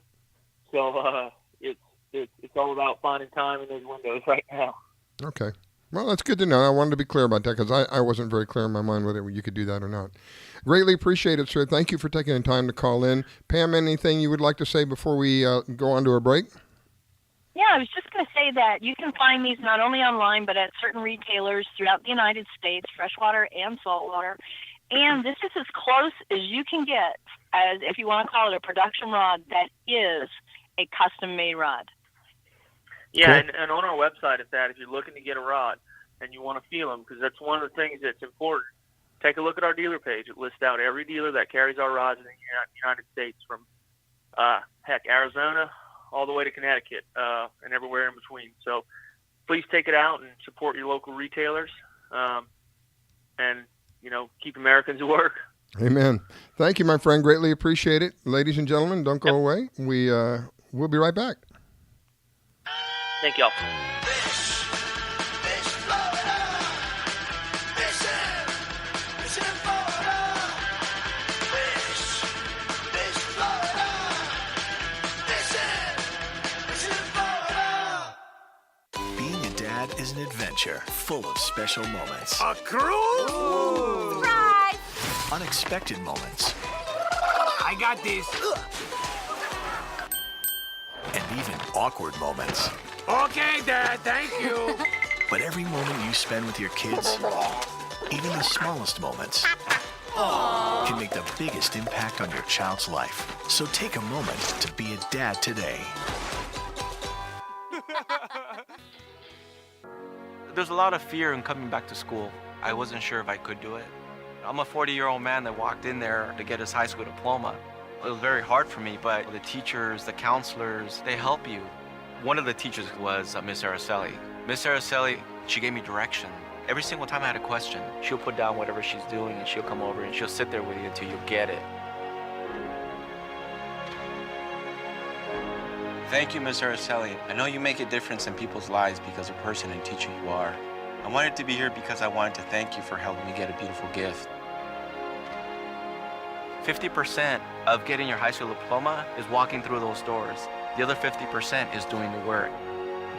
So it's all about finding time in those windows right now. Okay. Well, that's good to know. I wanted to be clear about that, because I wasn't very clear in my mind whether you could do that or not. Greatly appreciate it, sir. Thank you for taking the time to call in. Pam, anything you would like to say before we go on to a break? Yeah, I was just going to say that you can find these not only online, but at certain retailers throughout the United States, freshwater and saltwater. And this is as close as you can get, as if you want to call it a production rod, that is a custom-made rod. Yeah, and on our website is that if you're looking to get a rod and you want to feel them, because that's one of the things that's important, take a look at our dealer page. It lists out every dealer that carries our rods in the United States from, Arizona all the way to Connecticut and everywhere in between. So please take it out and support your local retailers and, keep Americans at work. Amen. Thank you, my friend. Greatly appreciate it. Ladies and gentlemen, don't go away. We'll be right back. Thank y'all. Being a dad is an adventure full of special moments. A cruise? Surprise! Unexpected moments. I got this. And even awkward moments. Okay, Dad, thank you. But every moment you spend with your kids, even the smallest moments, can make the biggest impact on your child's life. So take a moment to be a dad today. There's a lot of fear in coming back to school. I wasn't sure if I could do it. I'm a 40-year-old man that walked in there to get his high school diploma. It was very hard for me, but the teachers, the counselors, they help you. One of the teachers was Miss Araceli. Miss Araceli, she gave me direction. Every single time I had a question, she'll put down whatever she's doing and she'll come over and she'll sit there with you until you get it. Thank you, Miss Araceli. I know you make a difference in people's lives because of the person and teacher you are. I wanted to be here because I wanted to thank you for helping me get a beautiful gift. 50% of getting your high school diploma is walking through those doors. The other 50% is doing the work.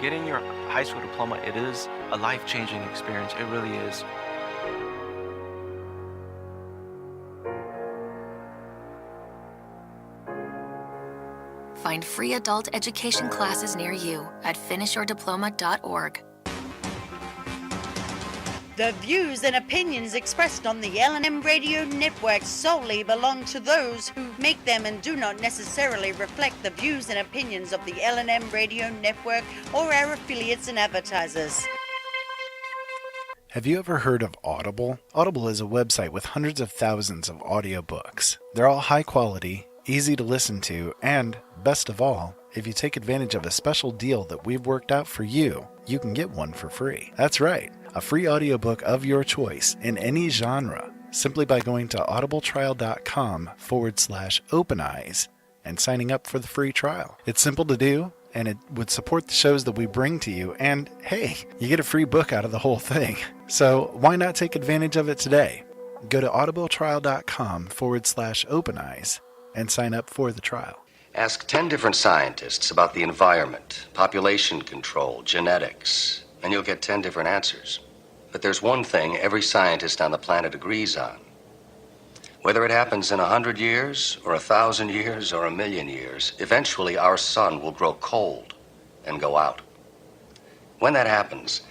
Getting your high school diploma, it is a life-changing experience. It really is. Find free adult education classes near you at finishyourdiploma.org. The views and opinions expressed on the L&M Radio Network solely belong to those who make them and do not necessarily reflect the views and opinions of the L&M Radio Network or our affiliates and advertisers. Have you ever heard of Audible? Audible is a website with hundreds of thousands of audiobooks. They're all high quality, easy to listen to, and, best of all, if you take advantage of a special deal that we've worked out for you, you can get one for free. That's right, a free audiobook of your choice in any genre, simply by going to audibletrial.com/openeyes and signing up for the free trial. It's simple to do, and it would support the shows that we bring to you, and hey, you get a free book out of the whole thing. So why not take advantage of it today? Go to audibletrial.com/openeyes and sign up for the trial. Ask 10 different scientists about the environment, population control, genetics, and you'll get 10 different answers. But there's one thing every scientist on the planet agrees on. Whether it happens in 100 years, or 1,000 years, or 1,000,000 years, eventually our sun will grow cold and go out. When that happens,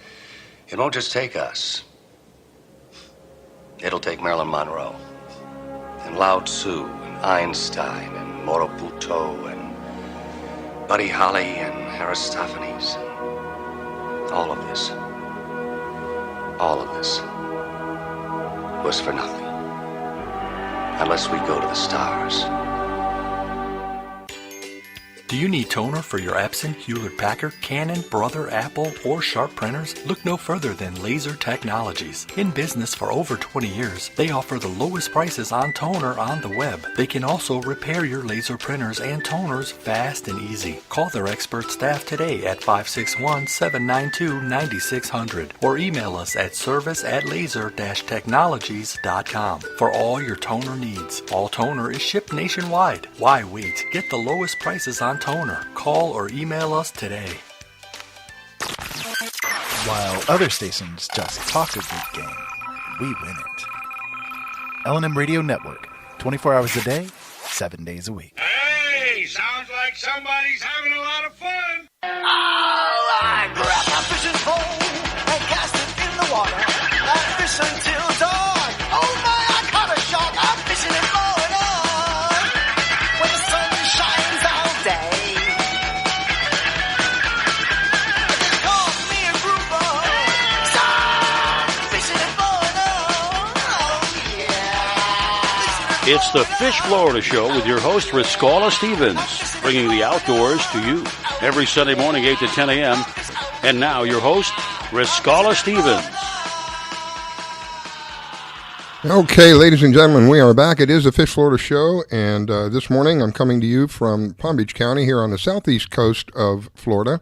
it won't just take us. It'll take Marilyn Monroe, and Lao Tzu, and Einstein, and Morobuto, and Buddy Holly, and Aristophanes. All of this was for nothing. Unless we go to the stars. Do you need toner for your Epson, Hewlett-Packard, Canon, Brother, Apple, or Sharp printers? Look no further than Laser Technologies. In business for over 20 years, they offer the lowest prices on toner on the web. They can also repair your laser printers and toners fast and easy. Call their expert staff today at 561-792-9600 or email us at service@laser-technologies.com for all your toner needs. All toner is shipped nationwide. Why wait? Get the lowest prices on toner. Call or email us today. While other stations just talk a good game, we win it. L&M Radio Network, 24 hours a day, 7 days a week. Hey, sounds like somebody's having a lot of fun. I grab my fishing pole and cast it in the water. I fish until dawn. Oh my, I caught a shark. I'm fishing and blowing on. When the sun shines all day. They call me a grouper. So I'm fishing and blowing on. Oh yeah. It's the Fish Florida Show with your host, Riscala Stevens, bringing the outdoors to you every Sunday morning, 8 to 10 a.m. And now your host, Riscala Stevens. Okay, ladies and gentlemen, we are back. It is the Fish Florida Show, and this morning I'm coming to you from Palm Beach County here on the southeast coast of Florida.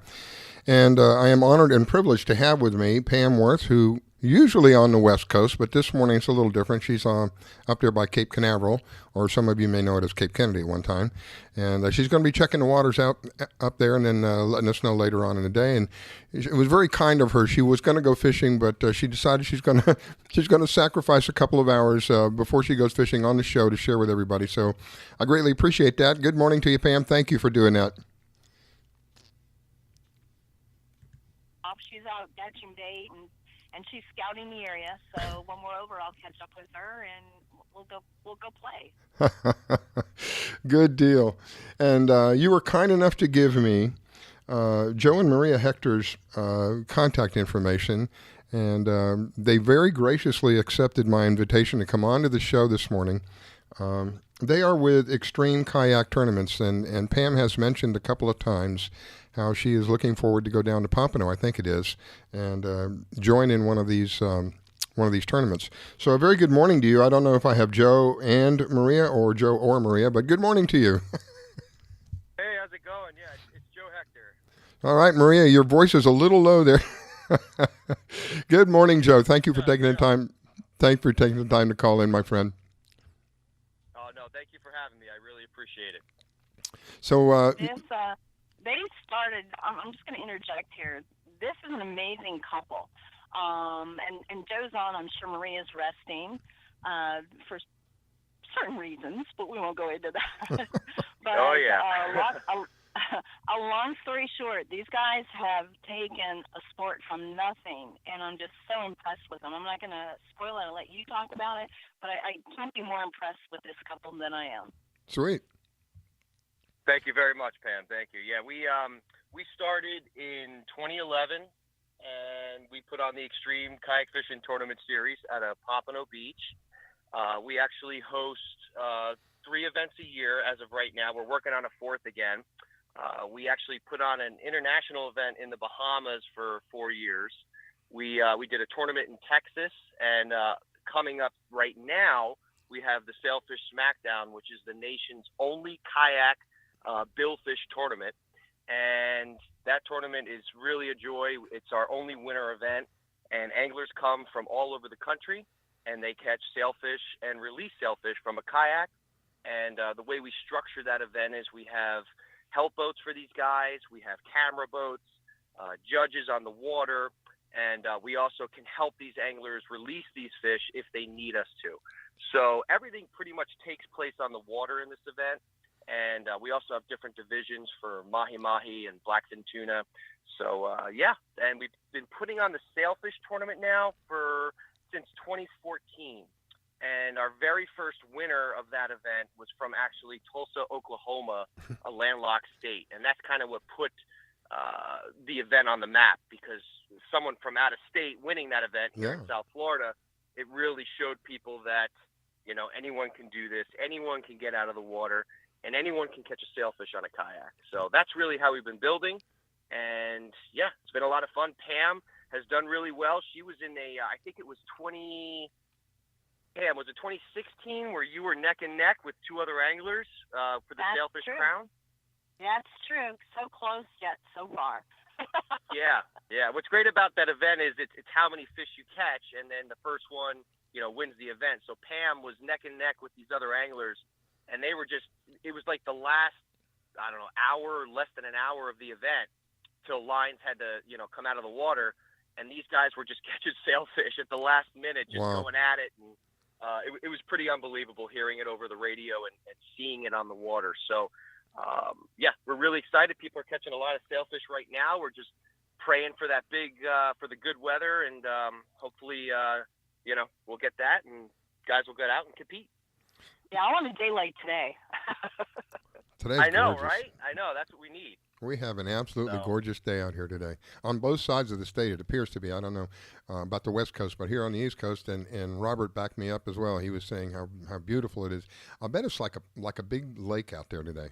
And I am honored and privileged to have with me Pam Worth, who usually on the west coast, but this morning it's a little different. She's up there by Cape Canaveral, or some of you may know it as Cape Kennedy at one time. And she's going to be checking the waters out up there and then letting us know later on in the day. And it was very kind of her. She was going to go fishing, but she decided she's going to sacrifice a couple of hours before she goes fishing on the show to share with everybody. So I greatly appreciate that. Good morning to you, Pam. Thank you for doing that. She's out catching bait and she's scouting the area. So when we're over, I'll catch up with her and we'll go play. Good deal. And you were kind enough to give me Joe and Maria Hector's contact information, and they very graciously accepted my invitation to come on to the show this morning. They are with Extreme Kayak Tournaments, and Pam has mentioned a couple of times how she is looking forward to go down to Pompano, I think it is, and join in one of these tournaments. So a very good morning to you. I don't know if I have Joe and Maria or Joe or Maria, but good morning to you. Hey, how's it going? Yeah, it's Joe Hector. All right, Maria, your voice is a little low there. Good morning, Joe. Thank you for taking the time. Thank you for taking the time to call in, my friend. Oh, no, thank you for having me. I really appreciate it. So they started, I'm just going to interject here. This is an amazing couple. And Joe's on, I'm sure Maria's resting for certain reasons, but we won't go into that. But, oh, yeah. A long story short, these guys have taken a sport from nothing, and I'm just so impressed with them. I'm not going to spoil it and let you talk about it, but I can't be more impressed with this couple than I am. Sweet. Thank you very much, Pam. Thank you. Yeah, we started in 2011, and we put on the Extreme Kayak Fishing Tournament Series at Pompano Beach. We actually host 3 events a year as of right now. We're working on a 4th again. We actually put on an international event in the Bahamas for 4 years. We did a tournament in Texas, and coming up right now, we have the Sailfish Smackdown, which is the nation's only kayak billfish tournament, and that tournament is really a joy. It's our only winter event, and anglers come from all over the country, and they catch sailfish and release sailfish from a kayak. And the way we structure that event is we have help boats for these guys, we have camera boats, judges on the water, and we also can help these anglers release these fish if they need us to. So everything pretty much takes place on the water in this event. And we also have different divisions for mahi-mahi and blackfin tuna. So, yeah, and we've been putting on the sailfish tournament now since 2014. And our very first winner of that event was from actually Tulsa, Oklahoma, a landlocked state. And that's kind of what put the event on the map, because someone from out of state winning that event here in South Florida, it really showed people that, you know, anyone can do this, anyone can get out of the water, and anyone can catch a sailfish on a kayak. So that's really how we've been building. And, yeah, it's been a lot of fun. Pam has done really well. She was in I think it was 2016 where you were neck and neck with 2 other anglers for the Sailfish Crown? That's true. So close, yet so far. Yeah. What's great about that event is it's how many fish you catch, and then the first one, you know, wins the event. So Pam was neck and neck with these other anglers, and they were it was like the last, I don't know, hour, less than an hour of the event till lines had to, you know, come out of the water. And these guys were just catching sailfish at the last minute, just going at it. And it was pretty unbelievable hearing it over the radio and seeing it on the water. So yeah, we're really excited. People are catching a lot of sailfish right now. We're just praying for that for the good weather, and hopefully, we'll get that, and guys will get out and compete. Yeah, I want a daylight today. Today's I know, gorgeous. right? I know. That's what we need. We have an absolutely So- gorgeous day out here today. On both sides of the state, it appears to be. I don't know about the West Coast, but here on the East Coast, and Robert backed me up as well. He was saying how beautiful it is. I bet it's like a big lake out there today.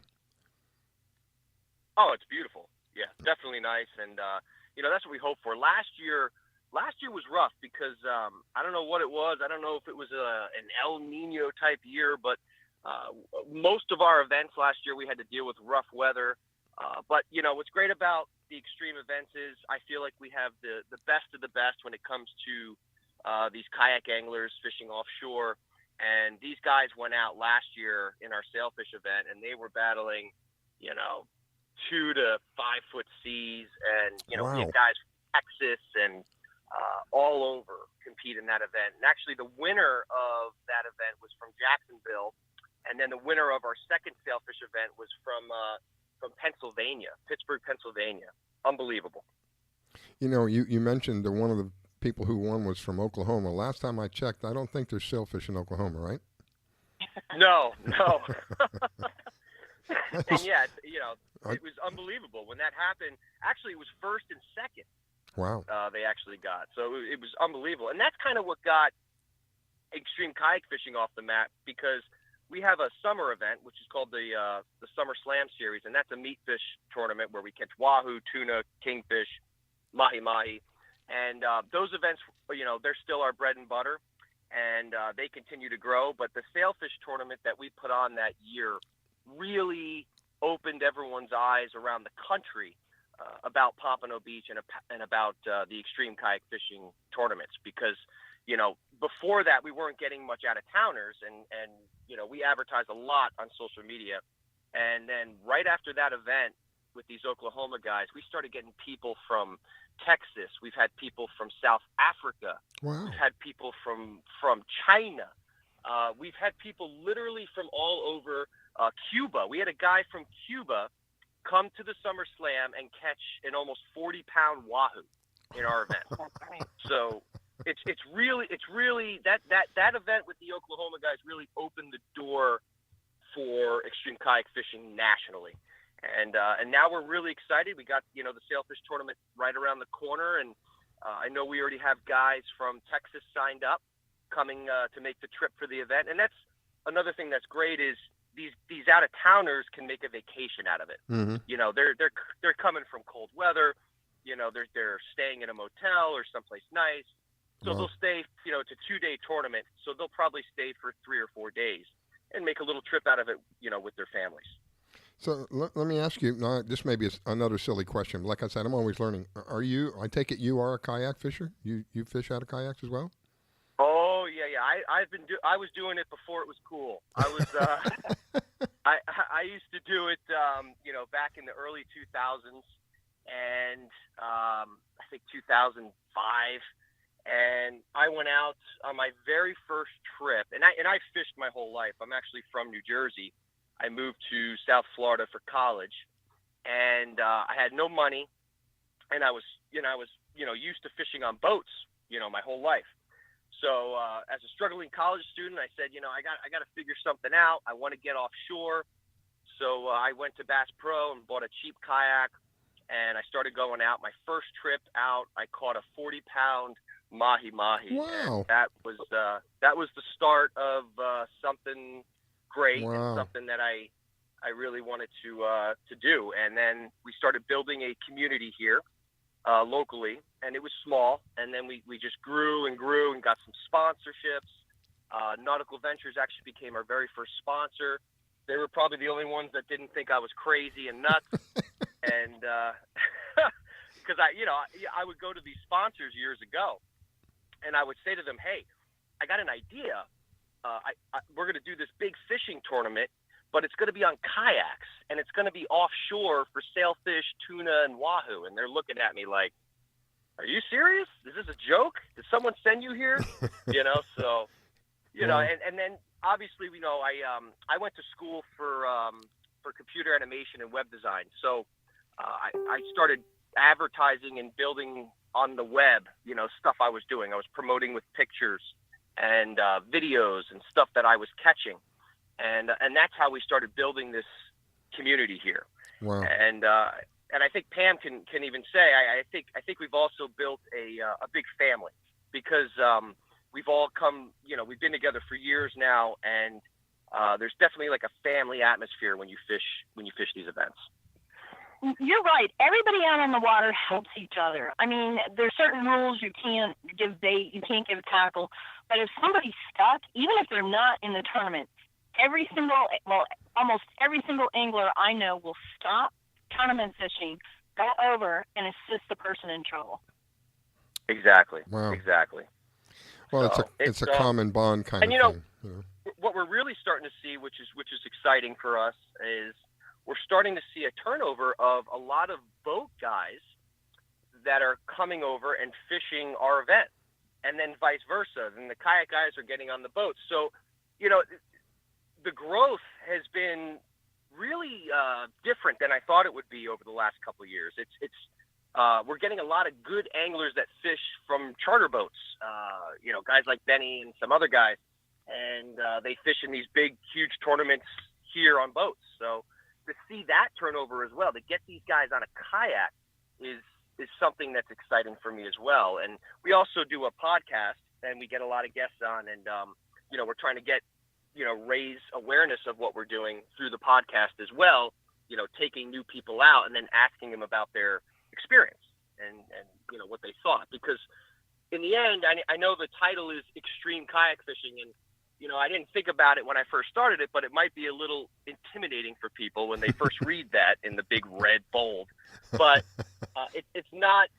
Oh, it's beautiful. Yeah, definitely nice, and that's what we hope for. Last year was rough because I don't know what it was. I don't know if it was an El Nino type year, but most of our events last year we had to deal with rough weather. But what's great about the extreme events is I feel like we have the best of the best when it comes to these kayak anglers fishing offshore. And these guys went out last year in our sailfish event, and they were battling, 2 to 5 foot seas, and Wow. we had guys from Texas and all over compete in that event. And actually, the winner of that event was from Jacksonville, and then the winner of our second sailfish event was from Pennsylvania, Pittsburgh, Pennsylvania. Unbelievable. You mentioned that one of the people who won was from Oklahoma. Last time I checked, I don't think there's sailfish in Oklahoma, right? No. And yeah, it was unbelievable when that happened. Actually, it was first and second. Wow. They actually got. So it was unbelievable. And that's kind of what got extreme kayak fishing off the map, because we have a summer event, which is called the Summer Slam Series, and that's a meat fish tournament where we catch wahoo, tuna, kingfish, mahi-mahi. And those events, they're still our bread and butter, and they continue to grow. But the sailfish tournament that we put on that year really opened everyone's eyes around the country about Pompano Beach and about the extreme kayak fishing tournaments, because before that we weren't getting much out of towners, and we advertised a lot on social media. And then right after that event with these Oklahoma guys, we started getting people from Texas. We've had people from South Africa. Wow. We've had people from China. We've had people literally from all over Cuba. We had a guy from Cuba come to the Summer Slam and catch an almost 40-pound wahoo in our event. So it's really that event with the Oklahoma guys really opened the door for extreme kayak fishing nationally. And now we're really excited. We got the sailfish tournament right around the corner, and I know we already have guys from Texas signed up coming to make the trip for the event. And that's another thing that's great is these out of towners can make a vacation out of it. Mm-hmm. They're coming from cold weather. They're staying in a motel or someplace nice. So they'll stay. It's a 2-day tournament, so they'll probably stay for 3 or 4 days and make a little trip out of it, with their families. So let me ask you, now, this may be another silly question. Like I said, I'm always learning. I take it you are a kayak fisher? You fish out of kayaks as well? Oh, yeah. I was doing it before it was cool. I was, I used to do it, back in the early 2000s, and I think 2005. And I went out on my very first trip, and I fished my whole life. I'm actually from New Jersey. I moved to South Florida for college, and I had no money, and I was used to fishing on boats, my whole life. So as a struggling college student, I said, I got to figure something out. I want to get offshore. So I went to Bass Pro and bought a cheap kayak, and I started going out. My first trip out, I caught a 40-pound mahi-mahi. Wow. And that was the start of something great. Wow. And something that I really wanted to do. And then we started building a community here locally, and it was small. And then we just grew and got some sponsorships. Nautical Ventures actually became our very first sponsor. They were probably the only ones that didn't think I was crazy and nuts. And because I would go to these sponsors years ago, and I would say to them, hey, I got an idea. We're going to do this big fishing tournament, but it's going to be on kayaks, and it's going to be offshore for sailfish, tuna, and wahoo. And they're looking at me like, are you serious? Is this a joke? Did someone send you here? And then obviously, I went to school for for computer animation and web design. So I started advertising and building on the web, stuff I was doing. I was promoting with pictures and videos and stuff that I was catching. And that's how we started building this community here. Wow. And I think Pam can even say, I think we've also built a big family, because we've all come, we've been together for years now, and there's definitely like a family atmosphere when you fish these events. You're right. Everybody out on the water helps each other. I mean, there's certain rules. You can't give bait, you can't give tackle. But if somebody's stuck, even if they're not in the tournament, almost every single angler I know will stop tournament fishing, go over, and assist the person in trouble. Exactly. Wow. Exactly. Well, So it's a common bond kind and of thing. What we're really starting to see, which is exciting for us, is we're starting to see a turnover of a lot of boat guys that are coming over and fishing our event, and then vice versa. And the kayak guys are getting on the boat. So, the growth has been really different than I thought it would be over the last couple of years. We're getting a lot of good anglers that fish from charter boats, guys like Benny and some other guys, and they fish in these big, huge tournaments here on boats. So to see that turnover as well, to get these guys on a kayak is something that's exciting for me as well. And we also do a podcast, and we get a lot of guests on, and we're trying to get raise awareness of what we're doing through the podcast as well, taking new people out and then asking them about their experience and what they thought. Because in the end, I know the title is Extreme Kayak Fishing, and I didn't think about it when I first started it, but it might be a little intimidating for people when they first read that in the big red bold. But it's not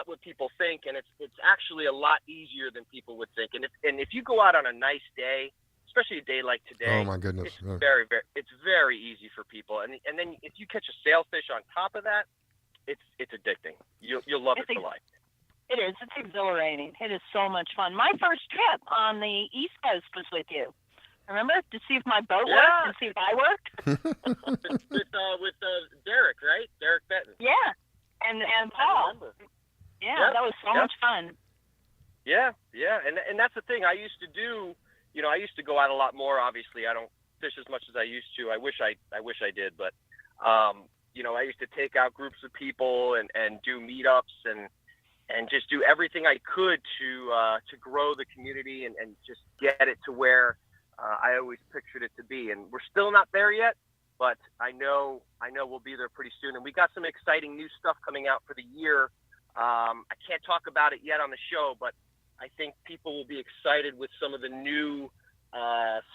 what people think, and it's actually a lot easier than people would think. And if you go out on a nice day, especially a day like today, oh my goodness, it's very easy for people. And then if you catch a sailfish on top of that, it's addicting. You'll love it for life. It is. It's exhilarating. It is so much fun. My first trip on the East Coast was with you. Remember? To see if my boat worked and see if I worked? with Derek, right? Derek Benton. Yeah. And Paul. Yeah, that was so much fun. Yeah. And that's the thing. I used to go out a lot more. Obviously, I don't fish as much as I used to. I wish I did, but I used to take out groups of people and do meetups and just do everything I could to grow the community and just get it to where I always pictured it to be. And we're still not there yet, but I know we'll be there pretty soon. And we got some exciting new stuff coming out for the year. I can't talk about it yet on the show, but I think people will be excited with some of the new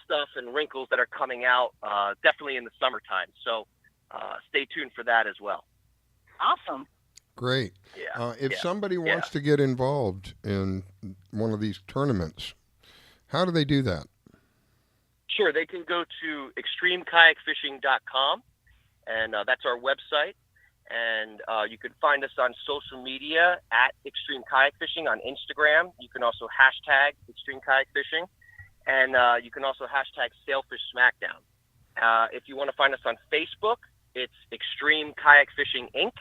stuff and wrinkles that are coming out, definitely in the summertime. So stay tuned for that as well. Awesome. Great. If somebody wants to get involved in one of these tournaments, how do they do that? Sure. They can go to extremekayakfishing.com, and that's our website. And you can find us on social media at Extreme Kayak Fishing on Instagram. You can also hashtag Extreme Kayak Fishing, and you can also hashtag Sailfish Smackdown. If you want to find us on Facebook, it's Extreme Kayak Fishing Inc.,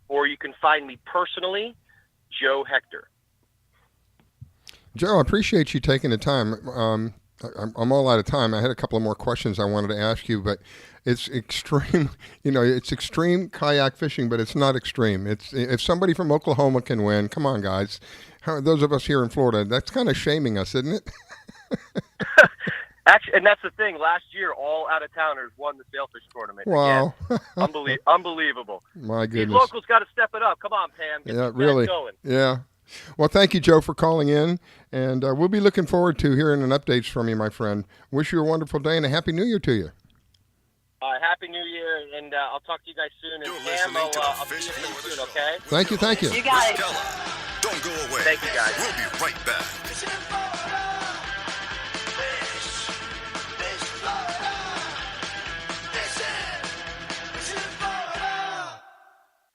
or you can find me personally, Joe Hector. Joe, I appreciate you taking the time. I'm all out of time. I had a couple of more questions I wanted to ask you, but it's extreme. It's extreme kayak fishing, but it's not extreme. It's if somebody from Oklahoma can win, come on, guys. Those of us here in Florida, that's kind of shaming us, isn't it? Actually, and that's the thing. Last year, all out-of-towners won the sailfish tournament. Wow. Unbelievable. My goodness. These locals got to step it up. Come on, Pam. Get this really. going. Yeah. Well, thank you, Joe, for calling in, and we'll be looking forward to hearing an updates from you, my friend. Wish you a wonderful day and a Happy New Year to you. Happy New Year, and I'll talk to you guys soon. And Pam, I'll see you soon, okay? Thank you. You got it. Don't go away. Thank you, guys. We'll be right back.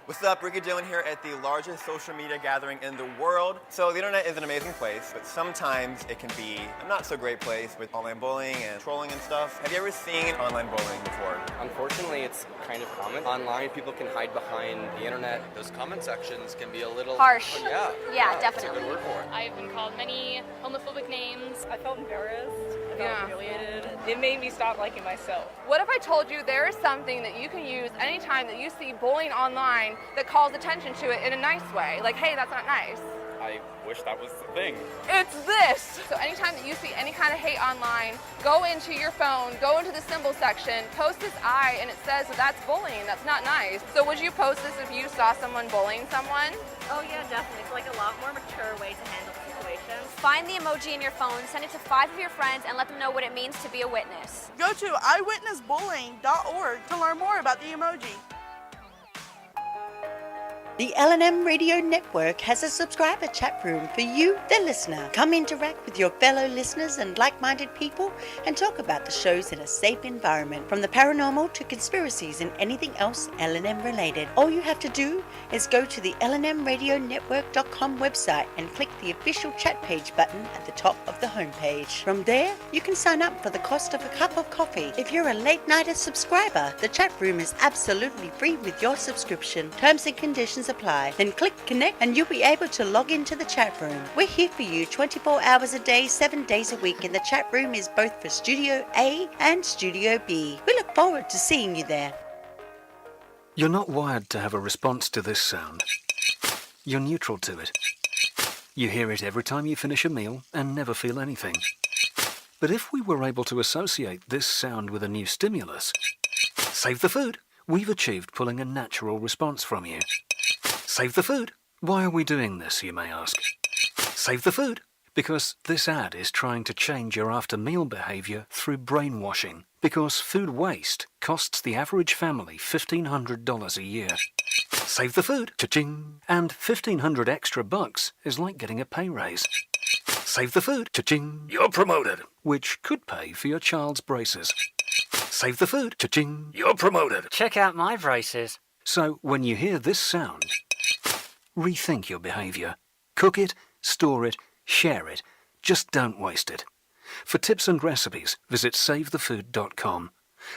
With up? Ricky Dillon here at the largest social media gathering in the world. So the internet is an amazing place, but sometimes it can be a not so great place with online bullying and trolling and stuff. Have you ever seen online bullying before? Unfortunately, it's kind of common. Online, people can hide behind the internet. Those comment sections can be a little harsh. Yeah, definitely. That's a good word for it. I've been called many homophobic names. I felt embarrassed. I felt humiliated. It made me stop liking myself. What if I told you there is something that you can use anytime that you see bullying online that calls attention to it in a nice way? Like, hey, that's not nice. I wish that was the thing. It's this! So anytime that you see any kind of hate online, go into your phone, go into the symbol section, post this I, and it says that that's bullying. That's not nice. So would you post this if you saw someone bullying someone? Oh yeah, definitely. It's like a lot more mature way to handle situations. Find the emoji in your phone, send it to 5 of your friends, and let them know what it means to be a witness. Go to eyewitnessbullying.org to learn more about the emoji. The L&M Radio Network has a subscriber chat room for you, the listener. Come interact with your fellow listeners and like-minded people and talk about the shows in a safe environment, from the paranormal to conspiracies and anything else L&M related. All you have to do is go to the lnmradionetwork.com website and click the official chat page button at the top of the homepage. From there, you can sign up for the cost of a cup of coffee. If you're a late-nighter subscriber, the chat room is absolutely free with your subscription. Terms and conditions apply. Then click connect and you'll be able to log into the chat room. We're here for you 24 hours a day, 7 days a week, and the chat room is both for Studio A and Studio B. We look forward to seeing you there. You're not wired to have a response to this sound. You're neutral to it. You hear it every time you finish a meal and never feel anything. But if we were able to associate this sound with a new stimulus, save the food, we've achieved pulling a natural response from you. Save the food. Why are we doing this, you may ask? Save the food. Because this ad is trying to change your after-meal behavior through brainwashing. Because food waste costs the average family $1,500 a year. Save the food. Cha-ching. And $1,500 extra bucks is like getting a pay raise. Save the food. Cha-ching. You're promoted. Which could pay for your child's braces. Save the food. Cha-ching. You're promoted. Check out my braces. So when you hear this sound, rethink your behavior. Cook it, store it, share it. Just don't waste it. For tips and recipes, visit SaveTheFood.com.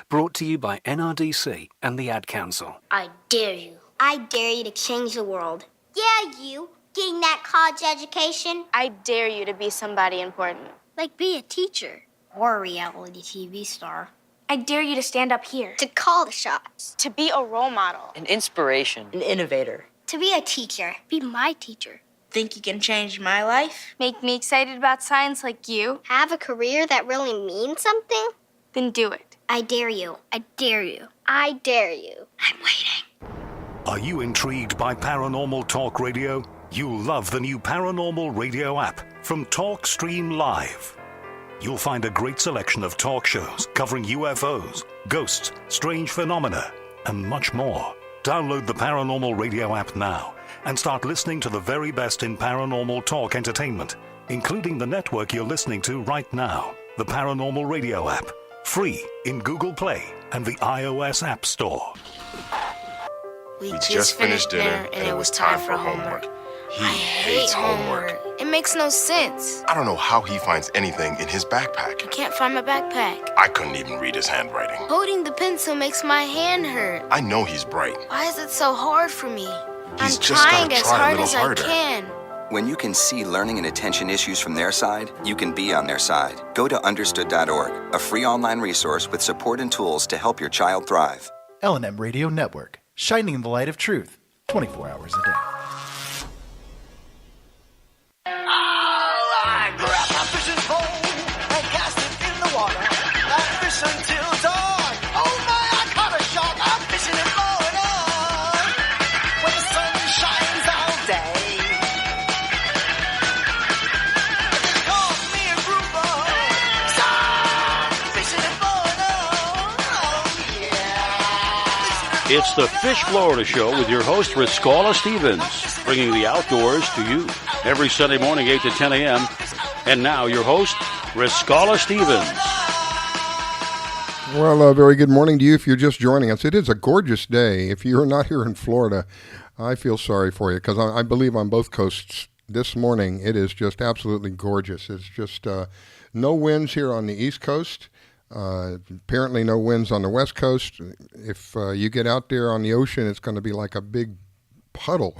Brought to you by NRDC and the Ad Council. I dare you. I dare you to change the world. Yeah, you. Getting that college education. I dare you to be somebody important. Like be a teacher. Or a reality TV star. I dare you to stand up here. To call the shots. To be a role model. An inspiration. An innovator. To be a teacher. Be my teacher. Think you can change my life? Make me excited about science like you? Have a career that really means something? Then do it. I dare you. I dare you. I dare you. I'm waiting. Are you intrigued by Paranormal Talk Radio? You'll love the new Paranormal Radio app from TalkStream Live. You'll find a great selection of talk shows covering UFOs, ghosts, strange phenomena, and much more. Download the Paranormal Radio app now and start listening to the very best in paranormal talk entertainment, including the network you're listening to right now, the Paranormal Radio app. Free in Google Play and the iOS App Store. We just finished dinner and it was time for homework. He hates homework. It makes no sense. I don't know how he finds anything in his backpack. I can't find my backpack. I couldn't even read his handwriting. Holding the pencil makes my hand hurt. I know he's bright. Why is it so hard for me? He's I'm just trying gotta as try a hard little as harder. I can. When you can see learning and attention issues from their side, you can be on their side. Go to understood.org, a free online resource with support and tools to help your child thrive. L&M Radio Network, shining the light of truth, 24 hours a day. I grab my fishing pole and cast it in the water. I fish until dawn. Oh my, I caught a shark. I'm fishing and blowing on when the sun shines all day. They call me a grouper. So I'm fishing and blowing on. Oh yeah. It's the Fish Florida Show with your host, Riscala Stevens, bringing the outdoors to you every Sunday morning, 8 to 10 a.m. And now your host, Riscala Stevens. Well, very good morning to you if you're just joining us. It is a gorgeous day. If you're not here in Florida, I feel sorry for you because I believe on both coasts this morning it is just absolutely gorgeous. It's just no winds here on the East Coast. Apparently no winds on the West Coast. If you get out there on the ocean, it's going to be like a big puddle.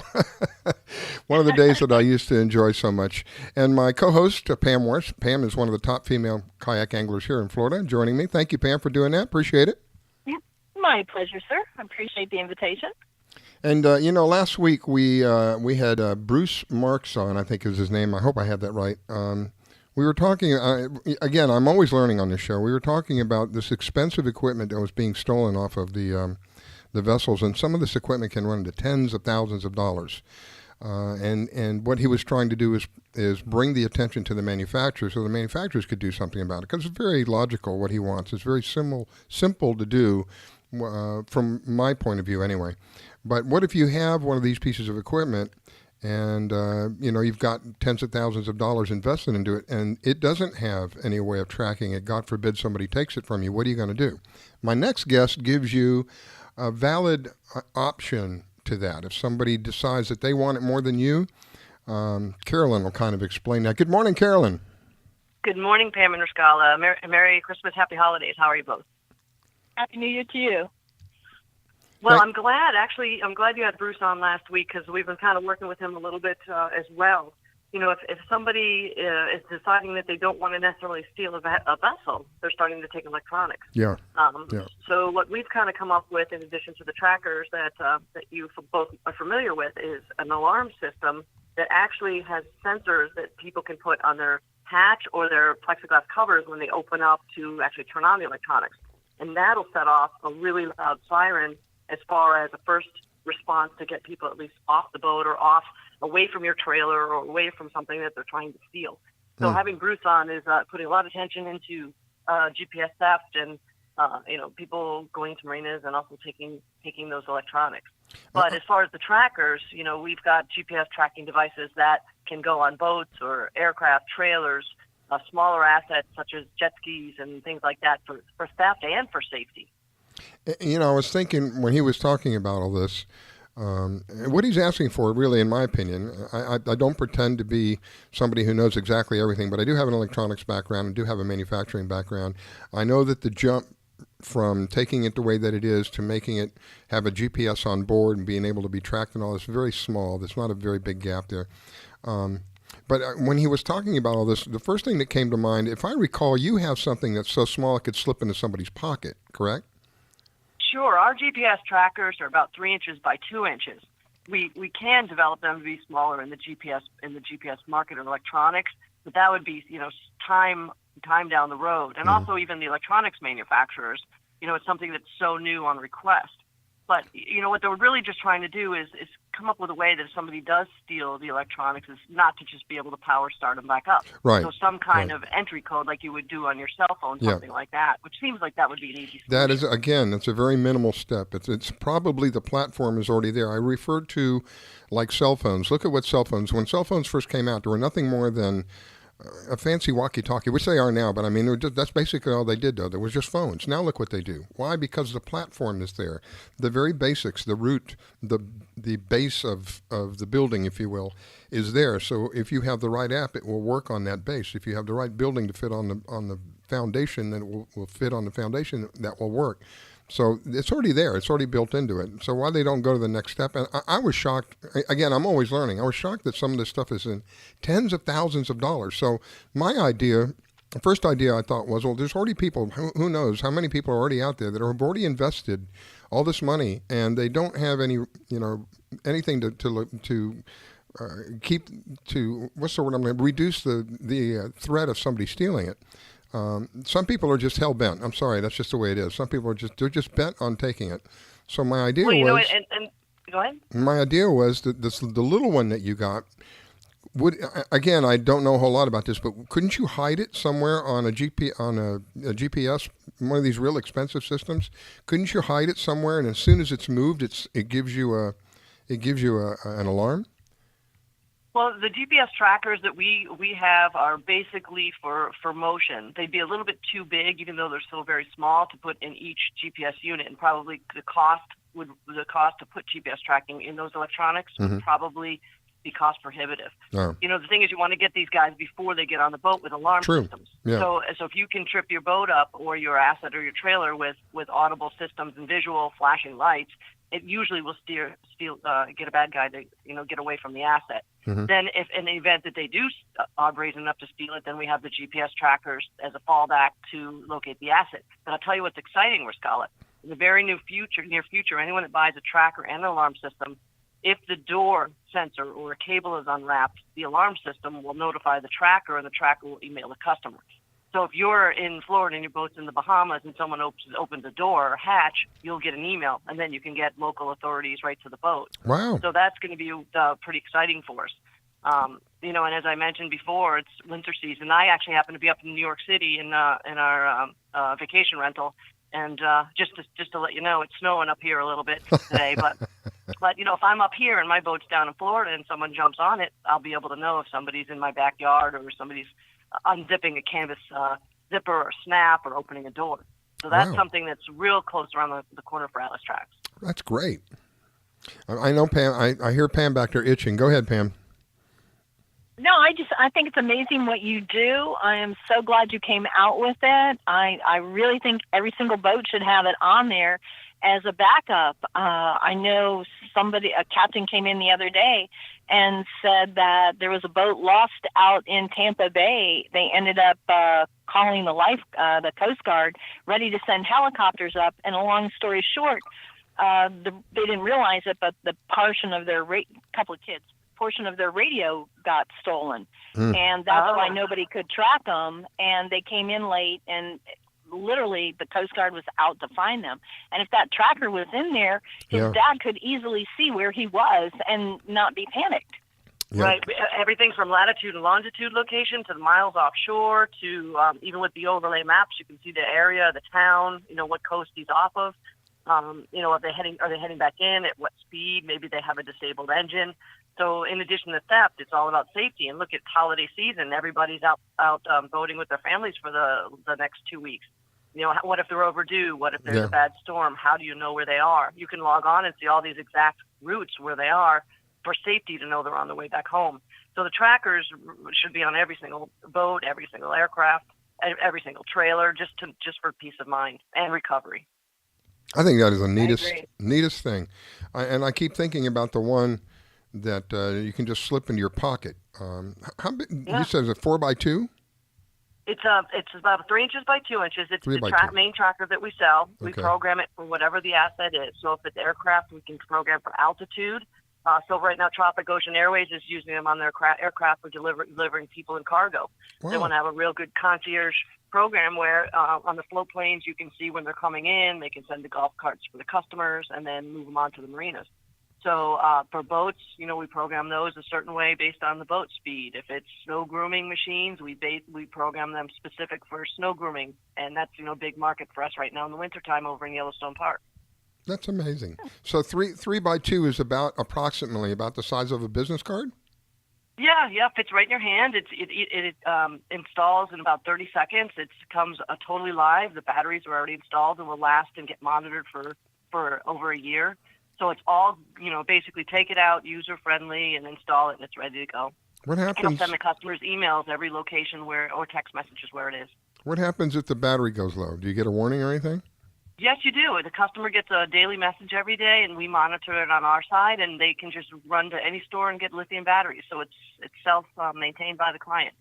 One of the days that I used to enjoy so much. And my co-host, Pam Morris. Pam is one of the top female kayak anglers here in Florida, joining me. Thank you, Pam, for doing that. Appreciate it. My pleasure, sir. I appreciate the invitation. And, last week we had Bruce Marks on, I think is his name. I hope I had that right. We were talking, again, I'm always learning on this show. We were talking about this expensive equipment that was being stolen off of the vessels, and some of this equipment can run into tens of thousands of dollars. And what he was trying to do is bring the attention to the manufacturers so the manufacturers could do something about it, because it's very logical what he wants. It's very simple to do from my point of view anyway. But what if you have one of these pieces of equipment and you've got tens of thousands of dollars invested into it, and it doesn't have any way of tracking it? God forbid somebody takes it from you. What are you going to do? My next guest gives you a valid option to that. If somebody decides that they want it more than you, Carolyn will kind of explain that. Good morning, Carolyn. Good morning, Pam and Riscala. Merry Christmas, Happy Holidays. How are you both? Happy New Year to you. Well, I'm glad you had Bruce on last week because we've been kind of working with him a little bit as well. You know, if somebody is deciding that they don't want to necessarily steal a vessel, they're starting to take electronics. Yeah. So what we've kind of come up with, in addition to the trackers that you both are familiar with, is an alarm system that actually has sensors that people can put on their hatch or their plexiglass covers when they open up to actually turn on the electronics. And that'll set off a really loud siren as far as a first response to get people at least off the boat or away from your trailer or away from something that they're trying to steal. So having Bruce on is putting a lot of attention into GPS theft and people going to marinas and also taking those electronics. But as far as the trackers, we've got GPS tracking devices that can go on boats or aircraft, trailers, smaller assets such as jet skis and things like that for theft and for safety. I was thinking when he was talking about all this, what he's asking for, really, in my opinion, I don't pretend to be somebody who knows exactly everything, but I do have an electronics background and do have a manufacturing background. I know that the jump from taking it the way that it is to making it have a GPS on board and being able to be tracked and all this is very small. There's not a very big gap there. But when he was talking about all this, the first thing that came to mind, if I recall, you have something that's so small it could slip into somebody's pocket, correct? Sure. Our GPS trackers are about 3 inches by 2 inches. We can develop them to be smaller in the GPS market of electronics, but that would be time down the road. And also even the electronics manufacturers, it's something that's so new on request. But what they're really just trying to do is come up with a way that if somebody does steal the electronics, is not to just be able to power start them back up. Right. So some kind of entry code like you would do on your cell phone, something like that, which seems like that would be an easy solution. That is, again, it's a very minimal step. It's probably the platform is already there. I referred to like cell phones. Look at what cell phones, when cell phones first came out, there were nothing more than a fancy walkie-talkie, which they are now, but I mean, that's basically all they did, though. There was just phones. Now look what they do. Why? Because the platform is there. The very basics, the root, the base of the building, if you will, is there. So if you have the right app, it will work on that base. If you have the right building to fit on the foundation, then it will fit on the foundation. That will work. So it's already there. It's already built into it. So why they don't go to the next step? And I was shocked. Again, I'm always learning. I was shocked that some of this stuff is in tens of thousands of dollars. So my idea, the first idea I thought was, well, there's already people, who knows how many people are already out there that have already invested all this money and they don't have any, anything to keep to, what's the word I'm going to, reduce the threat of somebody stealing it. Some people are just hell bent. I'm sorry, that's just the way it is. Some people they're just bent on taking it. So my idea was, go ahead. My idea was that the little one that you got would, again, I don't know a whole lot about this, but couldn't you hide it somewhere on a GPS, one of these real expensive systems? Couldn't you hide it somewhere, and as soon as it's moved, it gives you an alarm? Well, the GPS trackers that we have are basically for motion. They'd be a little bit too big, even though they're still very small, to put in each GPS unit, and probably the cost to put GPS tracking in those electronics would probably be cost prohibitive. Oh. You know, the thing is, you want to get these guys before they get on the boat with alarm systems. Yeah. So if you can trip your boat up or your asset or your trailer with audible systems and visual flashing lights, it usually will get a bad guy to get away from the asset. Then, if in the event that they do are brazen enough to steal it, then we have the GPS trackers as a fallback to locate the asset. But I'll tell you what's exciting, Riscala. In the very near future, anyone that buys a tracker and an alarm system, if the door sensor or a cable is unwrapped, the alarm system will notify the tracker, and the tracker will email the customer. So if you're in Florida and your boat's in the Bahamas and someone opens a door or hatch, you'll get an email, and then you can get local authorities right to the boat. Wow. So that's going to be pretty exciting for us. And as I mentioned before, it's winter season. I actually happen to be up in New York City in our vacation rental, and just to let you know, it's snowing up here a little bit today. But if I'm up here and my boat's down in Florida and someone jumps on it, I'll be able to know if somebody's in my backyard or somebody's unzipping a canvas zipper or snap or opening a door. So that's something that's real close around the corner for Atlas Tracks. That's great. I know Pam. I hear Pam back there itching. Go ahead, Pam. No, I think it's amazing what you do. I am so glad you came out with it. I really think every single boat should have it on there as a backup. I know a captain came in the other day and said that there was a boat lost out in Tampa Bay. They ended up calling the Coast Guard, ready to send helicopters up. And a long story short, they didn't realize it, but the portion of their portion of their radio got stolen, and that's why nobody could track them. And they came in late, and literally the Coast Guard was out to find them. And if that tracker was in there, his dad could easily see where he was and not be panicked. Yeah. Right. Everything from latitude and longitude location to the miles offshore to even with the overlay maps, you can see the area, the town, what coast he's off of. Are they heading back in, at what speed? Maybe they have a disabled engine. So in addition to theft, it's all about safety. And look, at holiday season, everybody's out boating with their families for the next 2 weeks. What if they're overdue? What if there's a bad storm? How do you know where they are? You can log on and see all these exact routes where they are for safety to know they're on their way back home. So the trackers should be on every single boat, every single aircraft, every single trailer, just for peace of mind and recovery. I think that is the neatest thing. I keep thinking about the one that you can just slip into your pocket. How big? You said it's a 4x2? It's about 3 inches by 2 inches. It's the main tracker that we sell. We program it for whatever the asset is. So if it's aircraft, we can program for altitude. So right now, Tropic Ocean Airways is using them on their aircraft for delivering people and cargo. Wow. They want to have a real good concierge program where on the float planes you can see when they're coming in. They can send the golf carts for the customers and then move them on to the marinas. So for boats, we program those a certain way based on the boat speed. If it's snow grooming machines, we program them specific for snow grooming, and that's a big market for us right now in the wintertime over in Yellowstone Park. That's amazing. So 3x2 is approximately about the size of a business card? Yeah, fits right in your hand. It installs in about 30 seconds. It comes totally live. The batteries are already installed and will last and get monitored for over a year. So it's all, basically take it out, user-friendly, and install it, and it's ready to go. What happens? It'll send the customers emails every location or text messages where it is. What happens if the battery goes low? Do you get a warning or anything? Yes, you do. The customer gets a daily message every day, and we monitor it on our side, and they can just run to any store and get lithium batteries. So it's self-maintained by the client.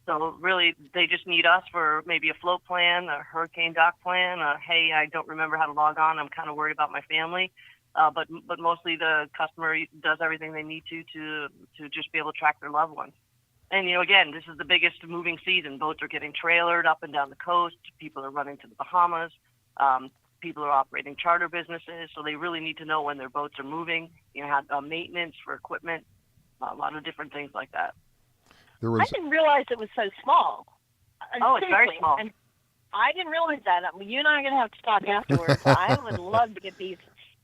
So really, they just need us for maybe a float plan, a hurricane dock plan, hey, I don't remember how to log on. I'm kind of worried about my family. But mostly the customer does everything they need to just be able to track their loved ones. And, again, this is the biggest moving season. Boats are getting trailered up and down the coast. People are running to the Bahamas. People are operating charter businesses, so they really need to know when their boats are moving. Have maintenance for equipment, a lot of different things like that. I didn't realize it was so small. Oh, it's very small. And I didn't realize that. You and I are going to have to talk afterwards. I would love to get these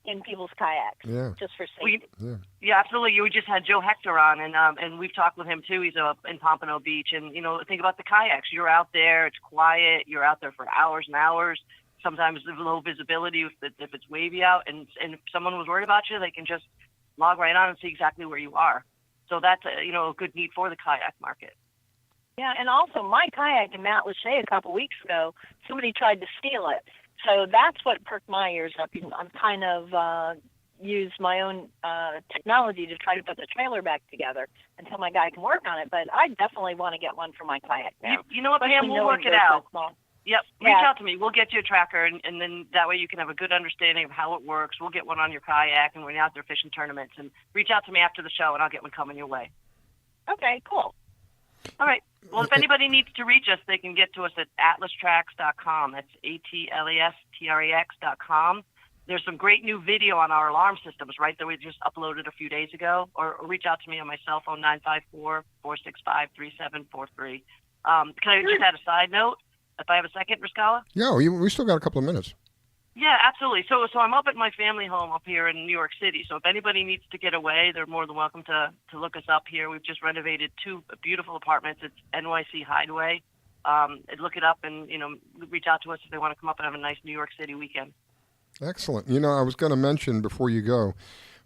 in people's kayaks, just for safety. Yeah, absolutely. We just had Joe Hector on, and we've talked with him too. He's in Pompano Beach, and think about the kayaks. You're out there, it's quiet. You're out there for hours and hours. Sometimes there's low visibility if it's wavy out, and if someone was worried about you, they can just log right on and see exactly where you are. So that's a good need for the kayak market. Yeah, and also my kayak in Mount Lachey a couple weeks ago, somebody tried to steal it. So that's what perked my ears up. I'm kind of used my own technology to try to put the trailer back together until my guy can work on it. But I definitely want to get one for my kayak now. You know what, Pam? We'll work it out. Yep. Reach out to me. We'll get you a tracker, and then that way you can have a good understanding of how it works. We'll get one on your kayak, and when you're out there fishing tournaments. And reach out to me after the show, and I'll get one coming your way. Okay, cool. All right. Well, if anybody needs to reach us, they can get to us at atlastrax.com. That's ATLASTRAX.com. There's some great new video on our alarm systems, right, that we just uploaded a few days ago. Or reach out to me on my cell phone, 954-465-3743. Can I just add a side note, if I have a second, Riscala? Yeah, we still got a couple of minutes. Yeah, absolutely. So I'm up at my family home up here in New York City. So if anybody needs to get away, they're more than welcome to look us up here. We've just renovated 2 beautiful apartments. It's NYC Hideaway. Look it up and, reach out to us if they want to come up and have a nice New York City weekend. Excellent. I was going to mention before you go,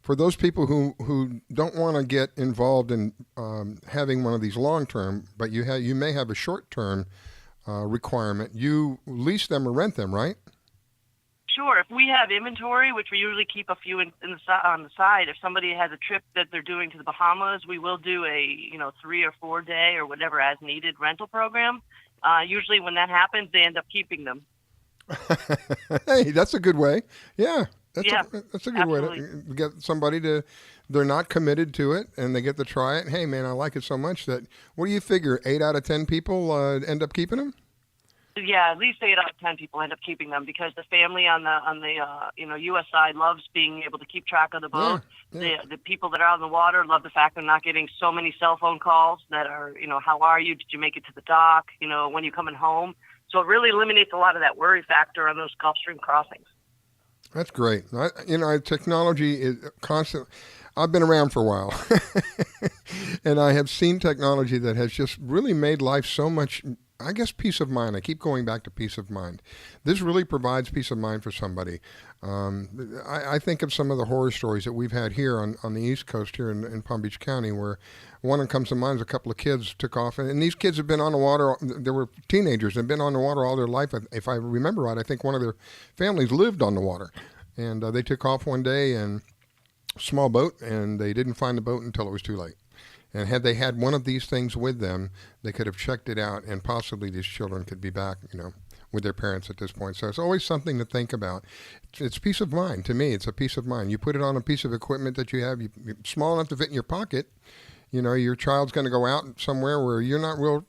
for those people who don't want to get involved in having one of these long-term, but you may have a short-term requirement, you lease them or rent them, right? Sure. If we have inventory, which we usually keep a few on the side, if somebody has a trip that they're doing to the Bahamas, we will do a 3 or 4 day or whatever as needed rental program. Usually when that happens, they end up keeping them. Hey, that's a good way. Yeah. That's a good absolutely. way to get somebody they're not committed to it and they get to try it. Hey, man, I like it so much that, what do you figure, 8 out of 10 people end up keeping them? Yeah, at least 8 out of 10 people end up keeping them because the family on the U.S. side loves being able to keep track of the boat. Yeah. The people that are out on the water love the fact they're not getting so many cell phone calls that are, how are you? Did you make it to the dock? When you coming home? So it really eliminates a lot of that worry factor on those Gulf Stream crossings. That's great. Technology is constant. I've been around for a while, and I have seen technology that has just really made life so much, I guess, peace of mind. I keep going back to peace of mind. This really provides peace of mind for somebody. I think of some of the horror stories that we've had here on the East Coast here in Palm Beach County, where one that comes to mind is a couple of kids took off, and these kids have been on the water. They were teenagers and been on the water all their life. If I remember right, I think one of their families lived on the water, and they took off one day in a small boat, and they didn't find the boat until it was too late. And had they had one of these things with them, they could have checked it out, and possibly these children could be back, with their parents at this point. So it's always something to think about. It's peace of mind. To me, it's a peace of mind. You put it on a piece of equipment that you have, small enough to fit in your pocket. Your child's going to go out somewhere where you're not real,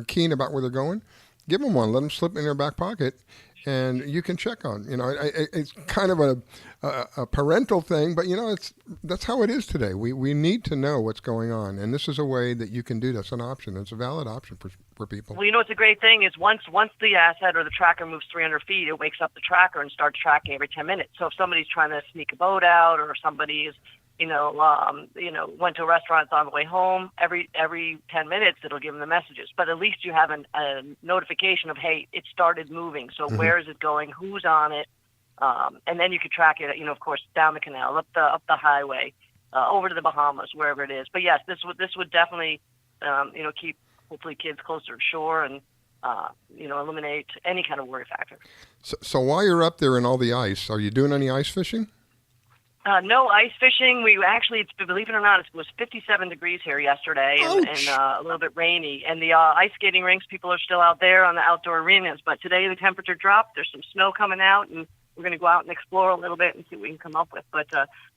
keen about where they're going. Give them one. Let them slip in their back pocket, and you can check on. It's kind of a parental thing, but that's how it is today. We need to know what's going on, and this is a way that you can do this. An option. It's a valid option for people. Well, it's a great thing is once the asset or the tracker moves 300 feet, it wakes up the tracker and starts tracking every 10 minutes. So if somebody's trying to sneak a boat out, or if somebody is went to a restaurant on the way home, every 10 minutes it'll give them the messages. But at least you have a notification of, hey, it started moving. So where is it going? Who's on it? And then you could track it, of course, down the canal, up the highway, over to the Bahamas, wherever it is. But yes, this would definitely, keep hopefully kids closer to shore and, eliminate any kind of worry factor. So while you're up there in all the ice, are you doing any ice fishing? No ice fishing. We actually, believe it or not, it was 57 degrees here yesterday and a little bit rainy. And the ice skating rinks, people are still out there on the outdoor arenas. But today the temperature dropped. There's some snow coming out, and we're going to go out and explore a little bit and see what we can come up with. But,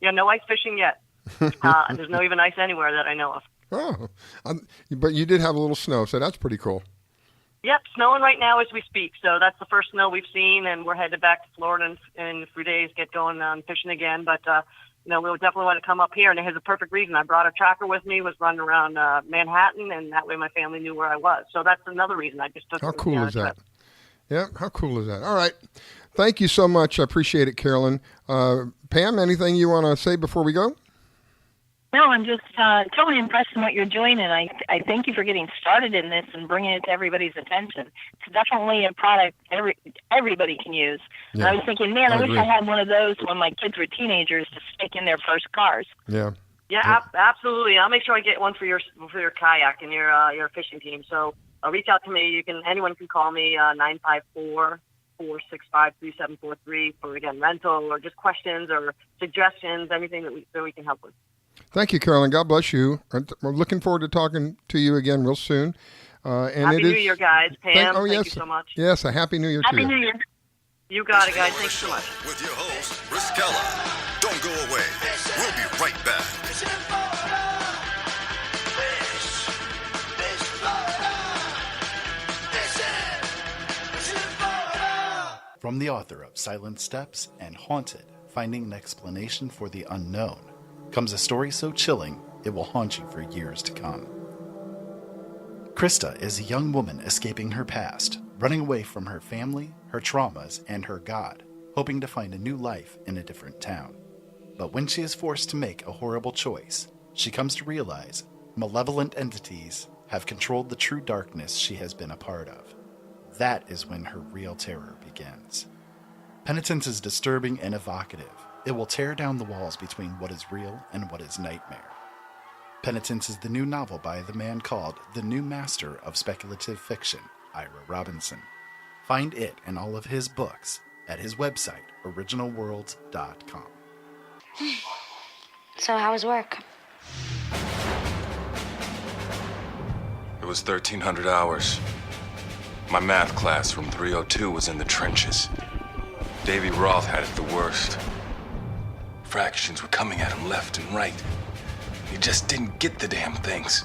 no ice fishing yet. There's no even ice anywhere that I know of. Oh, but you did have a little snow, so that's pretty cool. Yep, snowing right now as we speak. So that's the first snow we've seen, and we're headed back to Florida in a few days, get going on fishing again. But, we'll definitely want to come up here, and it has a perfect reason. I brought a tracker with me, was running around Manhattan, and that way my family knew where I was. So that's another reason I just took How cool is that? Yeah, how cool is that? All right. Thank you so much. I appreciate it, Carolyn. Pam, anything you want to say before we go? No, I'm just totally impressed in what you're doing, and I thank you for getting started in this and bringing it to everybody's attention. It's definitely a product everybody can use. Yeah, and I was thinking, man, I wish agree. I had one of those when my kids were teenagers to stick in their first cars. Yeah. Yeah, absolutely. I'll make sure I get one for your kayak and your fishing team. So reach out to me. Anyone can call me 954-465-3743 for again rental or just questions or suggestions, anything that we can help with. Thank you, Carolyn. God bless you. We're looking forward to talking to you again real soon. And Happy New Year, guys. Pam, thank yes, you so much. Yes, a Happy New Year to you. Happy New Year. You got it, guys. Thanks so much. With your host, Riskella. Don't go away. We'll be right back. From the author of Silent Steps and Haunted, Finding an Explanation for the Unknown, comes a story so chilling it will haunt you for years to come. Krista is a young woman escaping her past, running away from her family, her traumas, and her God, hoping to find a new life in a different town. But when she is forced to make a horrible choice, she comes to realize malevolent entities have controlled the true darkness she has been a part of. That is when her real terror begins. Penitence is disturbing and evocative. It will tear down the walls between what is real and what is nightmare. Penitence is the new novel by the man called the new master of speculative fiction, Ira Robinson. Find it and all of his books at his website, originalworlds.com. So how was work? It was 1,300 hours. My math class from 302 was in the trenches. Davy Roth had it the worst. Fractions were coming at him left and right. He just didn't get the damn things.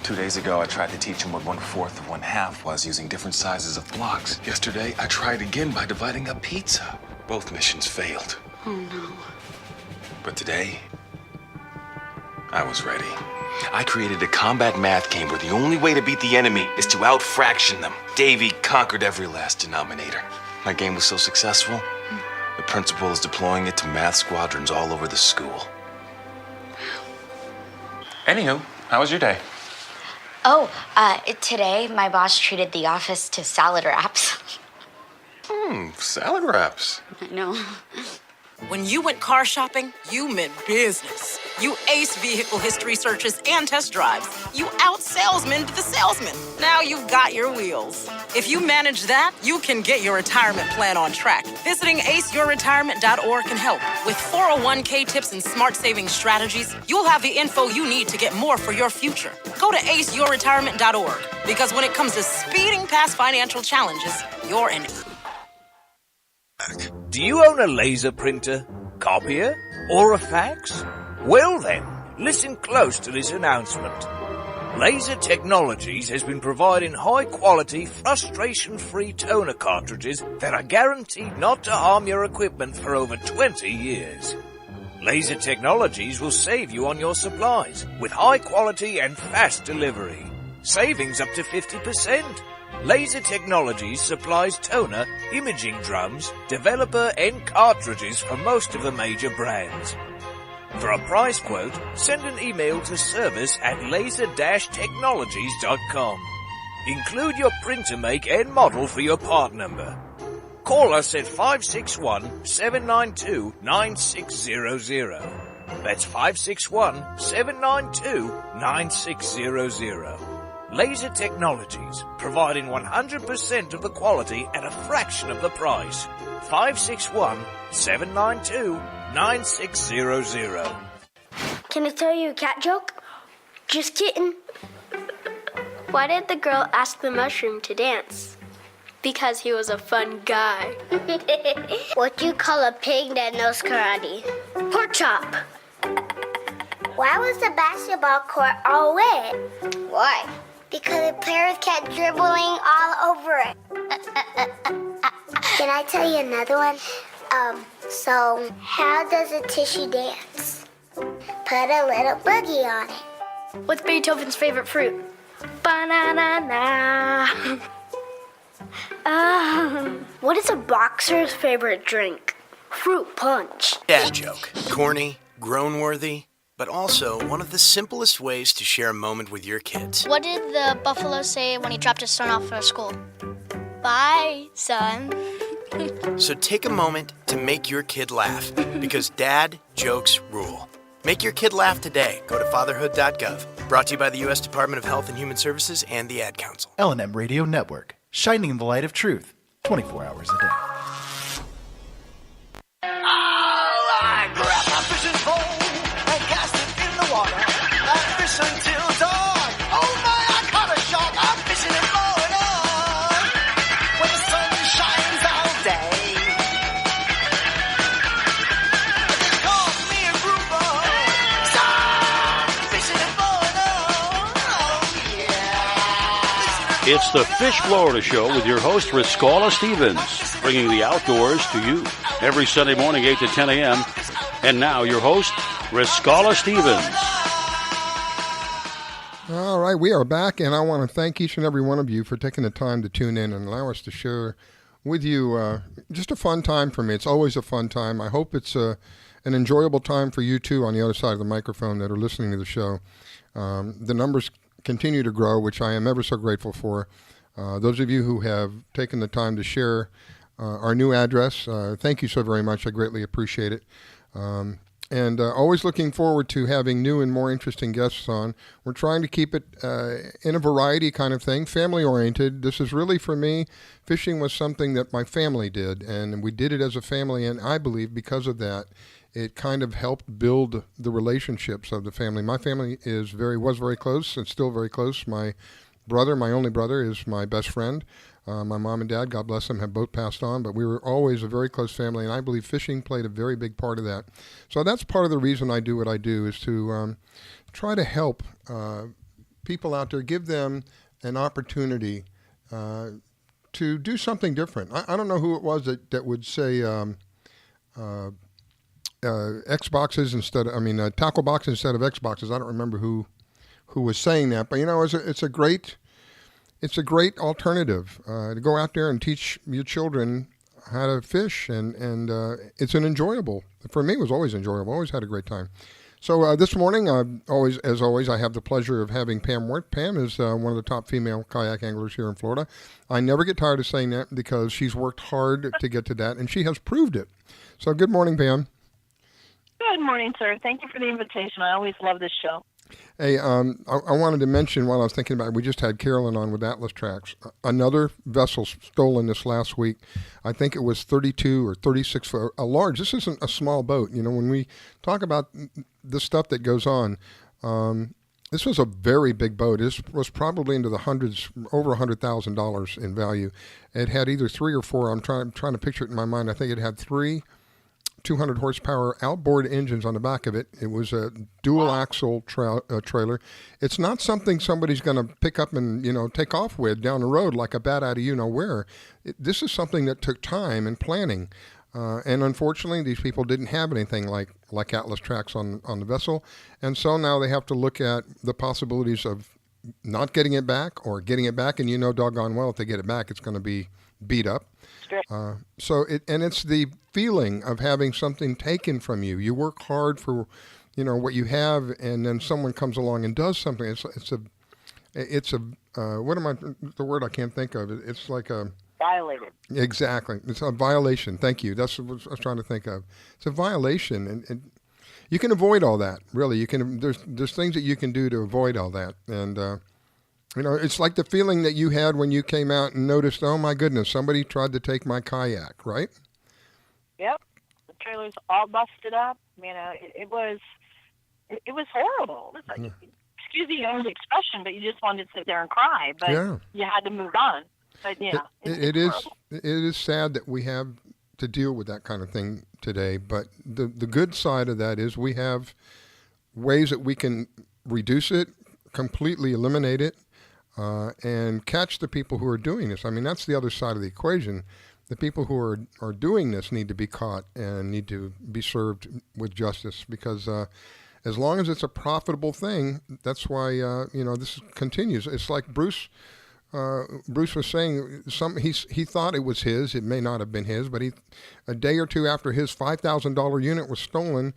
2 days ago, I tried to teach him what 1/4 of 1/2 was using different sizes of blocks. Yesterday, I tried again by dividing up pizza. Both missions failed. Oh no. But today, I was ready. I created a combat math game where the only way to beat the enemy is to out-fraction them. Davy conquered every last denominator. My game was so successful, the principal is deploying it to math squadrons all over the school. Anywho, how was your day? Oh, today my boss treated the office to salad wraps. Salad wraps. I know. When you went car shopping, you meant business. You aced vehicle history searches and test drives. You out-salesmaned the salesman. Now you've got your wheels. If you manage that, you can get your retirement plan on track. Visiting aceyourretirement.org can help. With 401k tips and smart saving strategies, you'll have the info you need to get more for your future. Go to aceyourretirement.org, because when it comes to speeding past financial challenges, you're in it. Do you own a laser printer, copier, or a fax? Well then, listen close to this announcement. Laser Technologies has been providing high-quality, frustration-free toner cartridges that are guaranteed not to harm your equipment for over 20 years. Laser Technologies will save you on your supplies with high-quality and fast delivery. Savings up to 50%. Laser Technologies supplies toner, imaging drums, developer and cartridges for most of the major brands. For a price quote, send an email to service@laser-technologies.com. Include your printer make and model for your part number. Call us at 561-792-9600. That's 561-792-9600. Laser Technologies, providing 100% of the quality at a fraction of the price. 561-792-9600. Can I tell you a cat joke? Just kidding. Why did the girl ask the mushroom to dance? Because he was a fun guy. What do you call a pig that knows karate? Pork chop. Why was the basketball court all wet? Why? Because the players kept dribbling all over it. Can I tell you another one? So how does a tissue dance? Put a little boogie on it. What's Beethoven's favorite fruit? Banana. What is a boxer's favorite drink? Fruit punch. Dad joke. Corny, groan-worthy, but also one of the simplest ways to share a moment with your kids. What did the buffalo say when he dropped his son off for school? Bye, son. So take a moment to make your kid laugh, because dad jokes rule. Make your kid laugh today. Go to fatherhood.gov. Brought to you by the U.S. Department of Health and Human Services and the Ad Council. L&M Radio Network, shining the light of truth 24 hours a day. I grabbed my fishing pole and cast it in the water. I fish until dawn. Oh my, I caught a shark. I'm fishing and blowing on. When the sun shines all day. They call me a grouper. So I'm fishing and blowing on. Oh yeah. It's the Fish Florida Show with your host, Riscala Stevens, bringing the outdoors to you every Sunday morning, 8 to 10 a.m. And now your host, Riscala Stevens. All right, we are back, and I want to thank each and every one of you for taking the time to tune in and allow us to share with you just a fun time for me. It's always a fun time. I hope it's an enjoyable time for you, too, on the other side of the microphone that are listening to the show. The numbers continue to grow, which I am ever so grateful for. Those of you who have taken the time to share our new address, thank you so very much. I greatly appreciate it. And always looking forward to having new and more interesting guests on. We're trying to keep it in a variety kind of thing, family-oriented. This is really, for me, fishing was something that my family did, and we did it as a family, and I believe because of that, it kind of helped build the relationships of the family. My family was very close and still very close. My brother, my only brother, is my best friend. My mom and dad, God bless them, have both passed on, but we were always a very close family, and I believe fishing played a very big part of that. So that's part of the reason I do what I do, is to try to help people out there, give them an opportunity to do something different. I don't know who it was that would say Xboxes instead of, tackle boxes instead of Xboxes. I don't remember who was saying that, but it's a great alternative to go out there and teach your children how to fish, and it's an enjoyable. For me, it was always enjoyable. Always had a great time. So this morning, as always, I have the pleasure of having Pam Wirt. Pam is one of the top female kayak anglers here in Florida. I never get tired of saying that because she's worked hard to get to that, and she has proved it. So good morning, Pam. Good morning, sir. Thank you for the invitation. I always love this show. Hey, I wanted to mention while I was thinking about it, we just had Carolyn on with Atlas Tracks. Another vessel stolen this last week. I think it was 32 or 36 foot, a large. This isn't a small boat. When we talk about the stuff that goes on, this was a very big boat. This was probably into the hundreds, over $100,000 in value. It had either 3 or 4. I'm trying to picture it in my mind. I think it had 3 200 horsepower outboard engines on the back of it. It was a dual axle trailer. It's not something somebody's going to pick up and take off with down the road like a bat out of where. This is something that took time and planning, and unfortunately these people didn't have anything like Atlas Tracks on the vessel, and so now they have to look at the possibilities of not getting it back or getting it back, and doggone well if they get it back it's going to be beat up. It's the feeling of having something taken from you. You work hard for, what you have, and then someone comes along and does something. It's a what am I? The word I can't think of. It's like a violated. Exactly. It's a violation. Thank you. That's what I was trying to think of. It's a violation, and you can avoid all that. Really, you can. There's things that you can do to avoid all that, and. It's like the feeling that you had when you came out and noticed, oh my goodness, somebody tried to take my kayak, right? Yep. The trailer's all busted up. It was horrible. It's like, excuse the owner's expression, but you just wanted to sit there and cry. But you had to move on. But it is sad that we have to deal with that kind of thing today. But the good side of that is we have ways that we can reduce it, completely eliminate it. And catch the people who are doing this. That's the other side of the equation. The people who are doing this need to be caught and need to be served with justice, because as long as it's a profitable thing, that's why this continues. It's like Bruce Bruce was saying he thought it was his. It may not have been his, but a day or two after his $5,000 unit was stolen,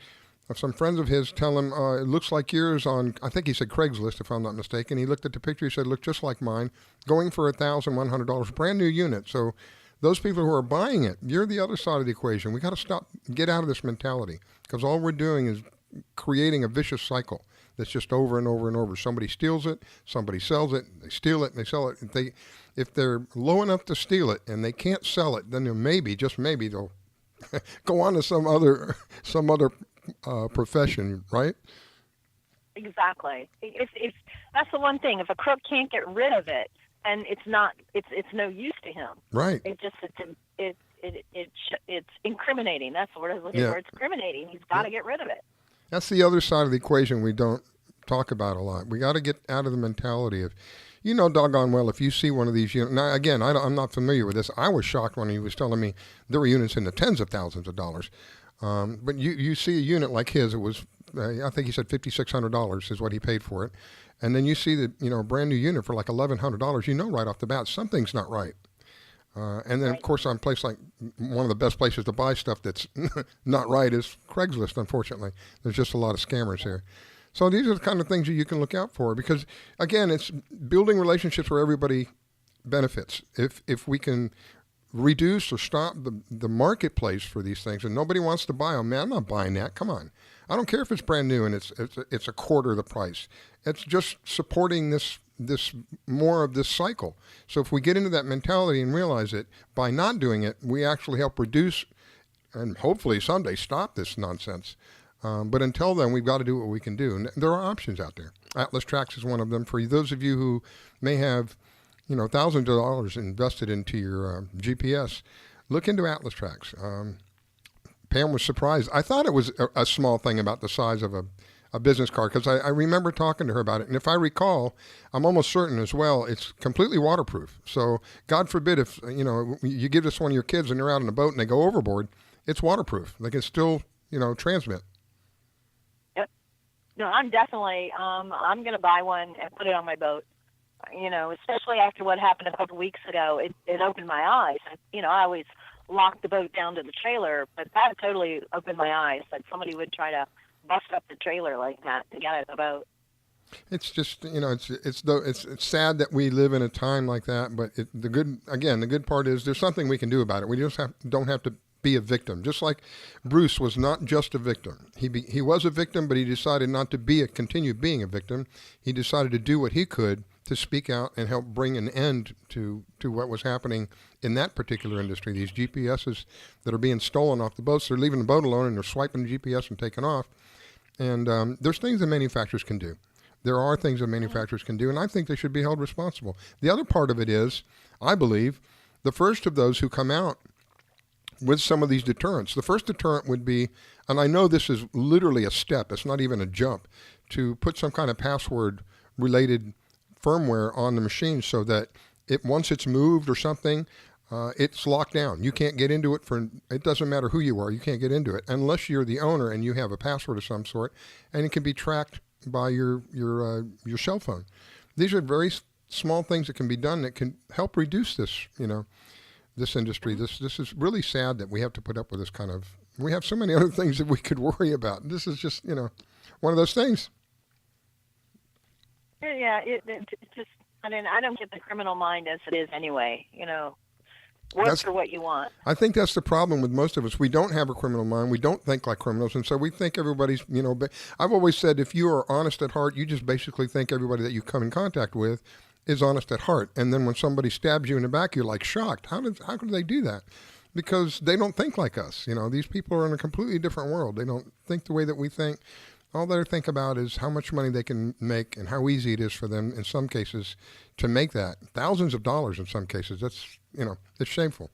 some friends of his tell him, it looks like yours on, I think he said Craigslist, if I'm not mistaken. He looked at the picture, he said, looked just like mine, going for $1,100, brand new unit. So those people who are buying it, you're the other side of the equation. We got to get out of this mentality, because all we're doing is creating a vicious cycle that's just over and over and over. Somebody steals it, somebody sells it, they steal it, and they sell it. If they're low enough to steal it and they can't sell it, then just maybe they'll go on to some other profession, right? Exactly. It's that's the one thing. If a crook can't get rid of it, and it's no use to him. Right. It's incriminating. That's the word I was looking for. It's incriminating. He's got to get rid of it. That's the other side of the equation we don't talk about a lot. We got to get out of the mentality of, doggone well, if you see one of these units. Now, again, I'm not familiar with this. I was shocked when he was telling me there were units in the tens of thousands of dollars. But you see a unit like his, it was, I think he said $5,600 is what he paid for it. And then you see a brand new unit for like $1,100, right off the bat, something's not right. And then, of course, on a place like one of the best places to buy stuff that's not right is Craigslist, unfortunately. There's just a lot of scammers here. So these are the kind of things that you can look out for because, again, it's building relationships where everybody benefits. If we can reduce or stop the marketplace for these things, and nobody wants to buy them, man, I'm not buying that. Come on. I don't care if it's brand new and it's a quarter of the price. It's just supporting this more of this cycle. So if we get into that mentality and realize it, by not doing it, we actually help reduce and hopefully someday stop this nonsense. But until then, we've got to do what we can do. And there are options out there. Atlas Tracks is one of them. For those of you who may have, thousands of dollars invested into your GPS, look into Atlas Tracks. Pam was surprised. I thought it was a small thing about the size of a business card because I remember talking to her about it. And if I recall, I'm almost certain as well, it's completely waterproof. So God forbid if, you give this one of your kids and they're out on a boat and they go overboard, it's waterproof. They can still, transmit. Yep. No, I'm definitely, I'm going to buy one and put it on my boat. Especially after what happened a couple weeks ago, it opened my eyes. I always locked the boat down to the trailer, but that totally opened my eyes that somebody would try to bust up the trailer like that to get out of the boat. It's just, it's sad that we live in a time like that, but the good part is there's something we can do about it. We just don't have to be a victim. Just like Bruce was not just a victim. He was a victim, but he decided not to continue being a victim. He decided to do what he could to speak out and help bring an end to what was happening in that particular industry. These GPSs that are being stolen off the boats, they're leaving the boat alone and they're swiping the GPS and taking off. And there's things that manufacturers can do. There are things that manufacturers can do, and I think they should be held responsible. The other part of it is, I believe, the first of those who come out with some of these deterrents. The first deterrent would be, and I know this is literally a step, it's not even a jump, to put some kind of password-related firmware on the machine so that once it's moved or something, it's locked down. You can't get into it it doesn't matter who you are, you can't get into it unless you're the owner and you have a password of some sort, and it can be tracked by your cell phone. These are very small things that can be done that can help reduce this, this industry. This is really sad that we have to put up with this kind of, we have so many other things that we could worry about. This is just, one of those things. Yeah, it's just, I don't get the criminal mind as it is anyway, work for what you want. I think that's the problem with most of us. We don't have a criminal mind. We don't think like criminals. And so we think everybody's, I've always said if you are honest at heart, you just basically think everybody that you come in contact with is honest at heart. And then when somebody stabs you in the back, you're like shocked. How could they do that? Because they don't think like us. These people are in a completely different world. They don't think the way that we think. All they think about is how much money they can make and how easy it is for them in some cases to make that. Thousands of dollars in some cases. That's, it's shameful.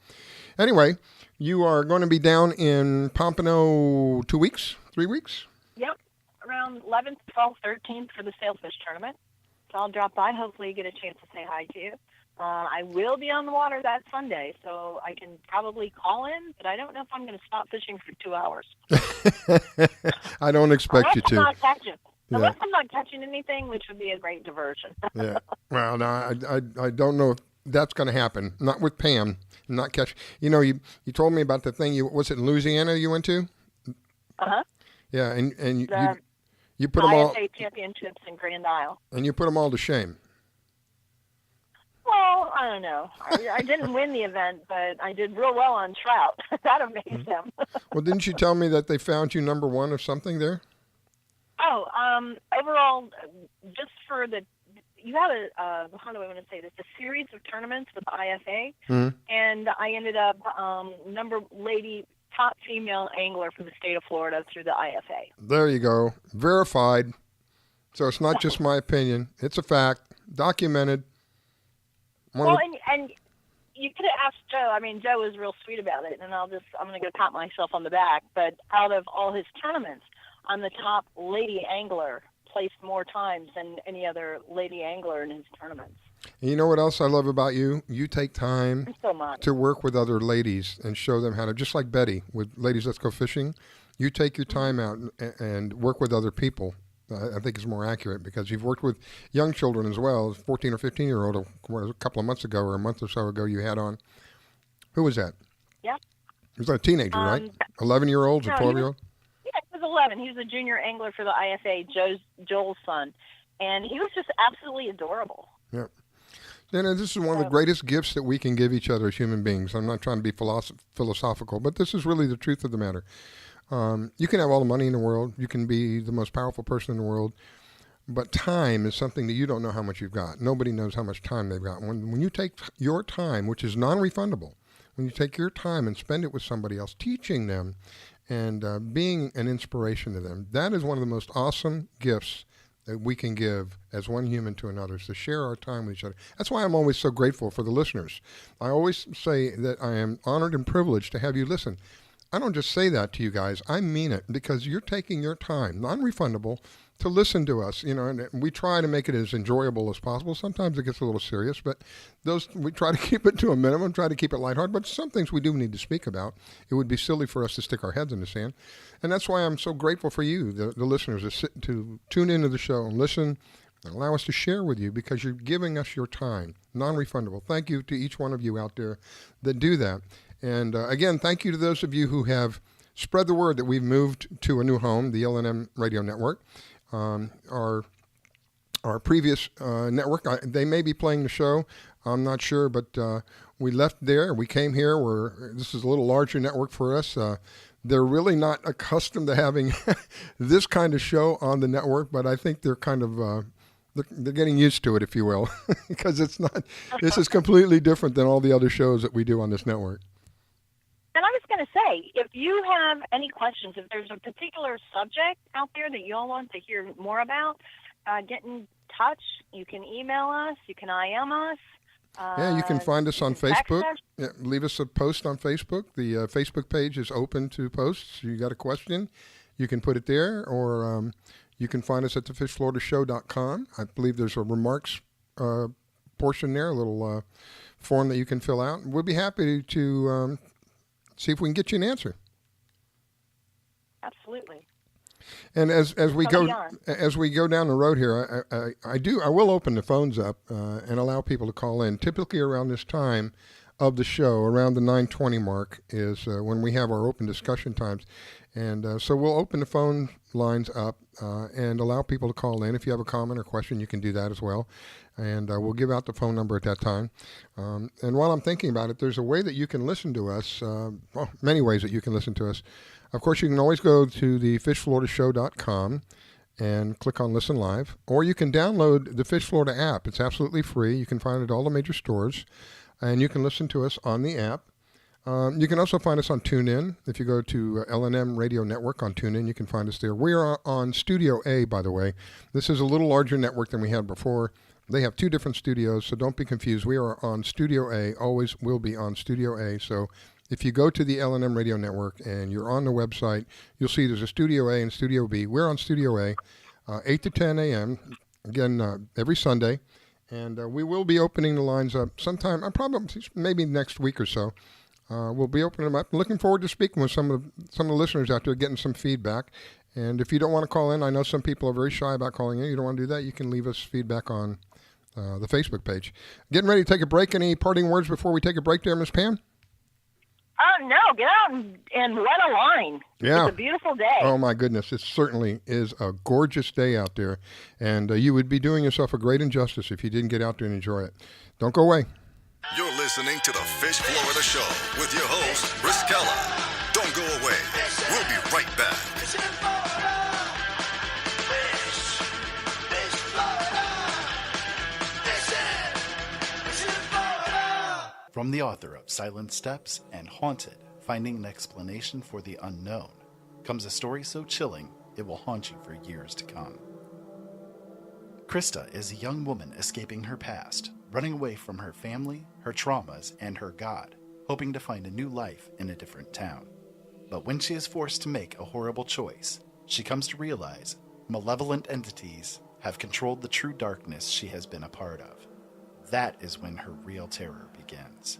Anyway, you are going to be down in Pompano 3 weeks? Yep, around 11th, 12th, 13th for the Sailfish Tournament. So I'll drop by. Hopefully you get a chance to say hi to you. I will be on the water that Sunday, so I can probably call in, but I don't know if I'm going to stop fishing for 2 hours. I don't expect you to. Not catch it. Unless I'm not catching anything, which would be a great diversion. Yeah. Well, no, I don't know if that's going to happen. Not with Pam. Not catch. You know, you told me about the thing. Was it in Louisiana you went to? Uh-huh. Yeah, and The you put them all IFA championships in Grand Isle. and you put them all to shame. Well, I don't know. I didn't win the event, but I did real well on trout. That amazed them. Well, didn't you tell me that they found you number one of something there? Oh, overall, just for you have how do I want to say this? A series of tournaments with the IFA, Mhm. and I ended up top female angler from the state of Florida through the IFA. There you go. Verified. So it's not just my opinion. It's a fact. Documented. And you could have asked Joe. I mean, Joe was real sweet about it, and I'm going to go pat myself on the back. But out of all his tournaments, I'm the top lady angler, placed more times than any other lady angler in his tournaments. And you know what else I love about you? You take time So much. to work with other ladies and show them how to, just like Betty with Ladies Let's Go Fishing, you take your time out and work with other people. I think is more accurate because you've worked with young children as well. 14 or 15-year-old a couple of months ago or a month or so ago you had on. Who was that? Yeah. He was a teenager, right? 11-year-olds or 12-year-old? Yeah, he was 11. He was a junior angler for the IFA, Joel's son. And he was just absolutely adorable. Yeah. Dana, this is one of the greatest gifts that we can give each other as human beings. I'm not trying to be philosophical, but this is really the truth of the matter. You can have all the money in the world. You can be the most powerful person in the world. But time is something that you don't know how much you've got. Nobody knows how much time they've got. When you take your time, which is non-refundable, when you take your time and spend it with somebody else, teaching them and being an inspiration to them, that is one of the most awesome gifts that we can give as one human to another, is to share our time with each other. That's why I'm always so grateful for the listeners. I always say that I am honored and privileged to have you listen. I don't just say that to you guys. I mean it, because you're taking your time, non-refundable, to listen to us. You know, and we try to make it as enjoyable as possible. Sometimes it gets a little serious, but we try to keep it to a minimum, try to keep it lighthearted. But some things we do need to speak about. It would be silly for us to stick our heads in the sand. And that's why I'm so grateful for you, the listeners, to tune into the show and listen and allow us to share with you, because you're giving us your time, non-refundable. Thank you to each one of you out there that do that. And again, thank you to those of you who have spread the word that we've moved to a new home, the LNM Radio Network. Our previous network, they may be playing the show. I'm not sure, but we left there. We came here. This is a little larger network for us. They're really not accustomed to having this kind of show on the network, but I think they're kind of they're getting used to it, if you will, because this is completely different than all the other shows that we do on this network. And I was going to say, if you have any questions, if there's a particular subject out there that you all want to hear more about, get in touch. You can email us. You can IM us. Yeah, you can find us on Facebook. us. Yeah, leave us a post on Facebook. The Facebook page is open to posts. You got a question, you can put it there, or you can find us at thefishfloridashow.com. I believe there's a remarks portion there, a little form that you can fill out. We'll be happy to see if we can get you an answer. Absolutely. And as we go down the road here, I will open the phones up and allow people to call in. Typically around this time of the show, around the 9:20 mark, is when we have our open discussion times. And so we'll open the phone lines up and allow people to call in. If you have a comment or question, you can do that as well. And we'll give out the phone number at that time. And while I'm thinking about it, there's a way that you can listen to us, many ways that you can listen to us. Of course, you can always go to thefishfloridashow.com and click on Listen Live. Or you can download the Fish Florida app. It's absolutely free. You can find it at all the major stores. And you can listen to us on the app. You can also find us on TuneIn. If you go to LNM Radio Network on TuneIn, you can find us there. We are on Studio A, by the way. This is a little larger network than we had before. They have 2 different studios, so don't be confused. We are on Studio A, always will be on Studio A. So if you go to the LNM Radio Network and you're on the website, you'll see there's a Studio A and Studio B. We're on Studio A, 8 to 10 a.m., again, every Sunday. And we will be opening the lines up sometime, probably maybe next week or so. We'll be opening them up. Looking forward to speaking with some of the listeners out there, getting some feedback. And if you don't want to call in, I know some people are very shy about calling in. You don't want to do that, you can leave us feedback on the Facebook page. Getting ready to take a break. Any parting words before we take a break there, Miss Pam? No, get out and wet a line. Yeah. It's a beautiful day. Oh, my goodness. It certainly is a gorgeous day out there. And you would be doing yourself a great injustice if you didn't get out there and enjoy it. Don't go away. You're listening to the Fish Florida Show with your host, Riskella. Don't go away. We'll be right back. From the author of Silent Steps and Haunted, Finding an Explanation for the Unknown, comes a story so chilling it will haunt you for years to come. Krista is a young woman escaping her past, running away from her family, her traumas, and her God, hoping to find a new life in a different town. But when she is forced to make a horrible choice, she comes to realize malevolent entities have controlled the true darkness she has been a part of. That is when her real terror begins.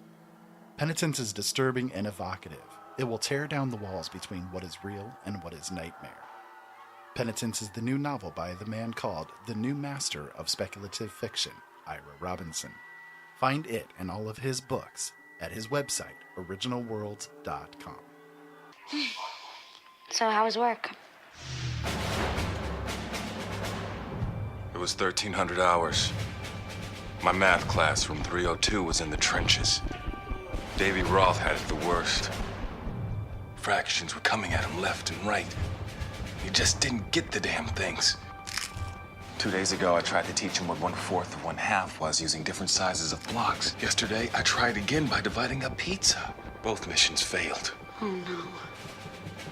Penitence is disturbing and evocative. It will tear down the walls between what is real and what is nightmare. Penitence is the new novel by the man called the new master of speculative fiction, Ira Robinson. Find it and all of his books at his website, originalworlds.com. So how was work? It was 1,300 hours. My math class from 302 was in the trenches. Davy Roth had it the worst. Fractions were coming at him left and right. He just didn't get the damn things. 2 days ago, I tried to teach him what 1/4 of 1/2 was using different sizes of blocks. Yesterday, I tried again by dividing up pizza. Both missions failed. Oh no.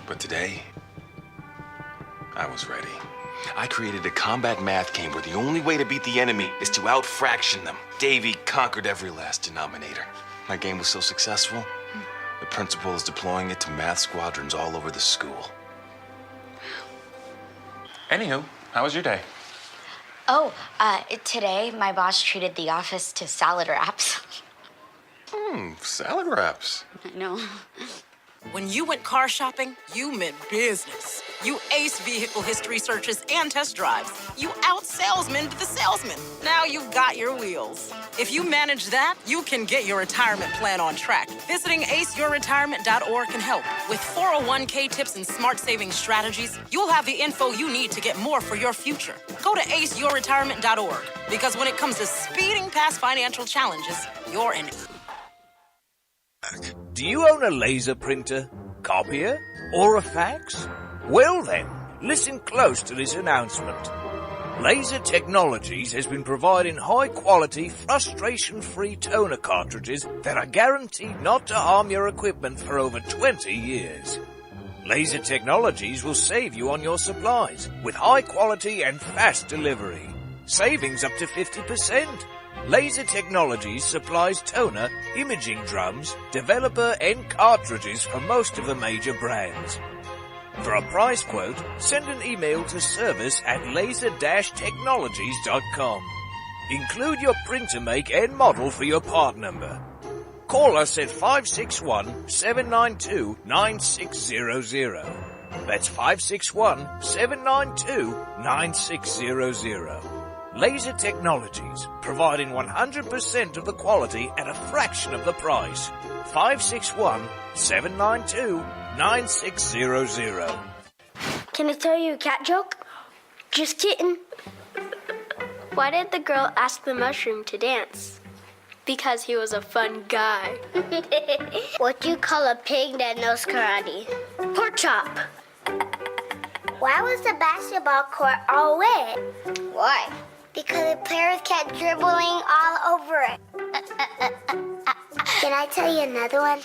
But today, I was ready. I created a combat math game where the only way to beat the enemy is to out-fraction them. Davy conquered every last denominator. My game was so successful, the principal is deploying it to math squadrons all over the school. Anywho, how was your day? Oh, today my boss treated the office to salad wraps. Salad wraps. I know. When you went car shopping, you meant business. You aced vehicle history searches and test drives. You out-salesmaned the salesman. Now you've got your wheels. If you manage that, you can get your retirement plan on track. Visiting aceyourretirement.org can help. With 401k tips and smart saving strategies, you'll have the info you need to get more for your future. Go to aceyourretirement.org, because when it comes to speeding past financial challenges, you're in it. Do you own a laser printer, copier, or a fax? Well then, listen close to this announcement. Laser Technologies has been providing high-quality, frustration-free toner cartridges that are guaranteed not to harm your equipment for over 20 years. Laser Technologies will save you on your supplies with high-quality and fast delivery. Savings up to 50%. Laser Technologies supplies toner, imaging drums, developer and cartridges for most of the major brands. For a price quote, send an email to service@laser-technologies.com. Include your printer make and model for your part number. Call us at 561-792-9600. That's 561-792-9600. Laser Technologies, providing 100% of the quality at a fraction of the price. 561-792-9600. Can I tell you a cat joke? Just kidding. Why did the girl ask the mushroom to dance? Because he was a fun guy. What do you call a pig that knows karate? Pork chop. Why was the basketball court all wet? Why? Because the players kept dribbling all over it. Can I tell you another one?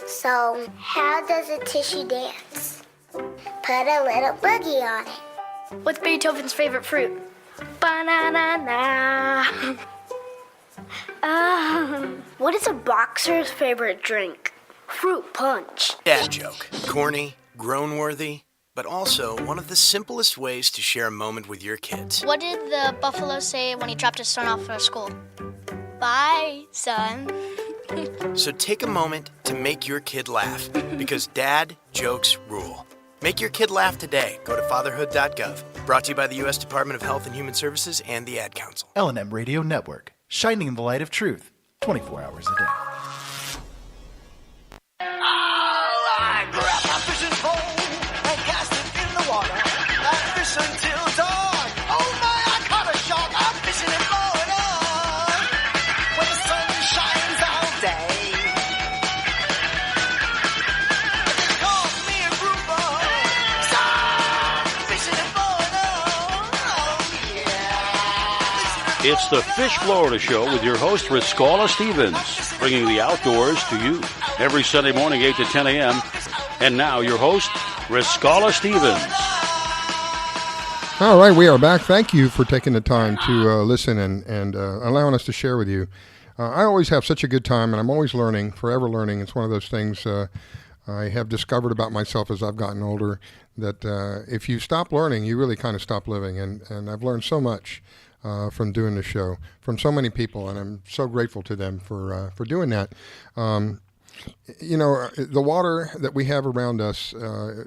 So how does a tissue dance? Put a little boogie on it. What's Beethoven's favorite fruit? Banana. What is a boxer's favorite drink? Fruit punch. Dad joke. Corny, groan-worthy, but also one of the simplest ways to share a moment with your kids. What did the buffalo say when he dropped his son off for school? Bye, son. So take a moment to make your kid laugh, because dad jokes rule. Make your kid laugh today. Go to fatherhood.gov. Brought to you by the U.S. Department of Health and Human Services and the Ad Council. L&M Radio Network, shining the light of truth 24 hours a day. I grab my fishing pole and cast it in the water. I fish until dawn. Oh my, I caught a shark. I'm fishing and blowing on. When the sun shines all day. Call me a grouper. Stop fishing and blowing on. Oh yeah. It's the Fish Florida Show with your host, Riscala Stevens, bringing the outdoors to you every Sunday morning, 8 to 10 a.m. And now your host, Riscala Stevens. All right, we are back. Thank you for taking the time to listen and allowing us to share with you. I always have such a good time, and I'm always learning, forever learning. It's one of those things I have discovered about myself as I've gotten older, that if you stop learning, you really kind of stop living. And I've learned so much from doing the show, from so many people, and I'm so grateful to them for doing that. You know, the water that we have around us,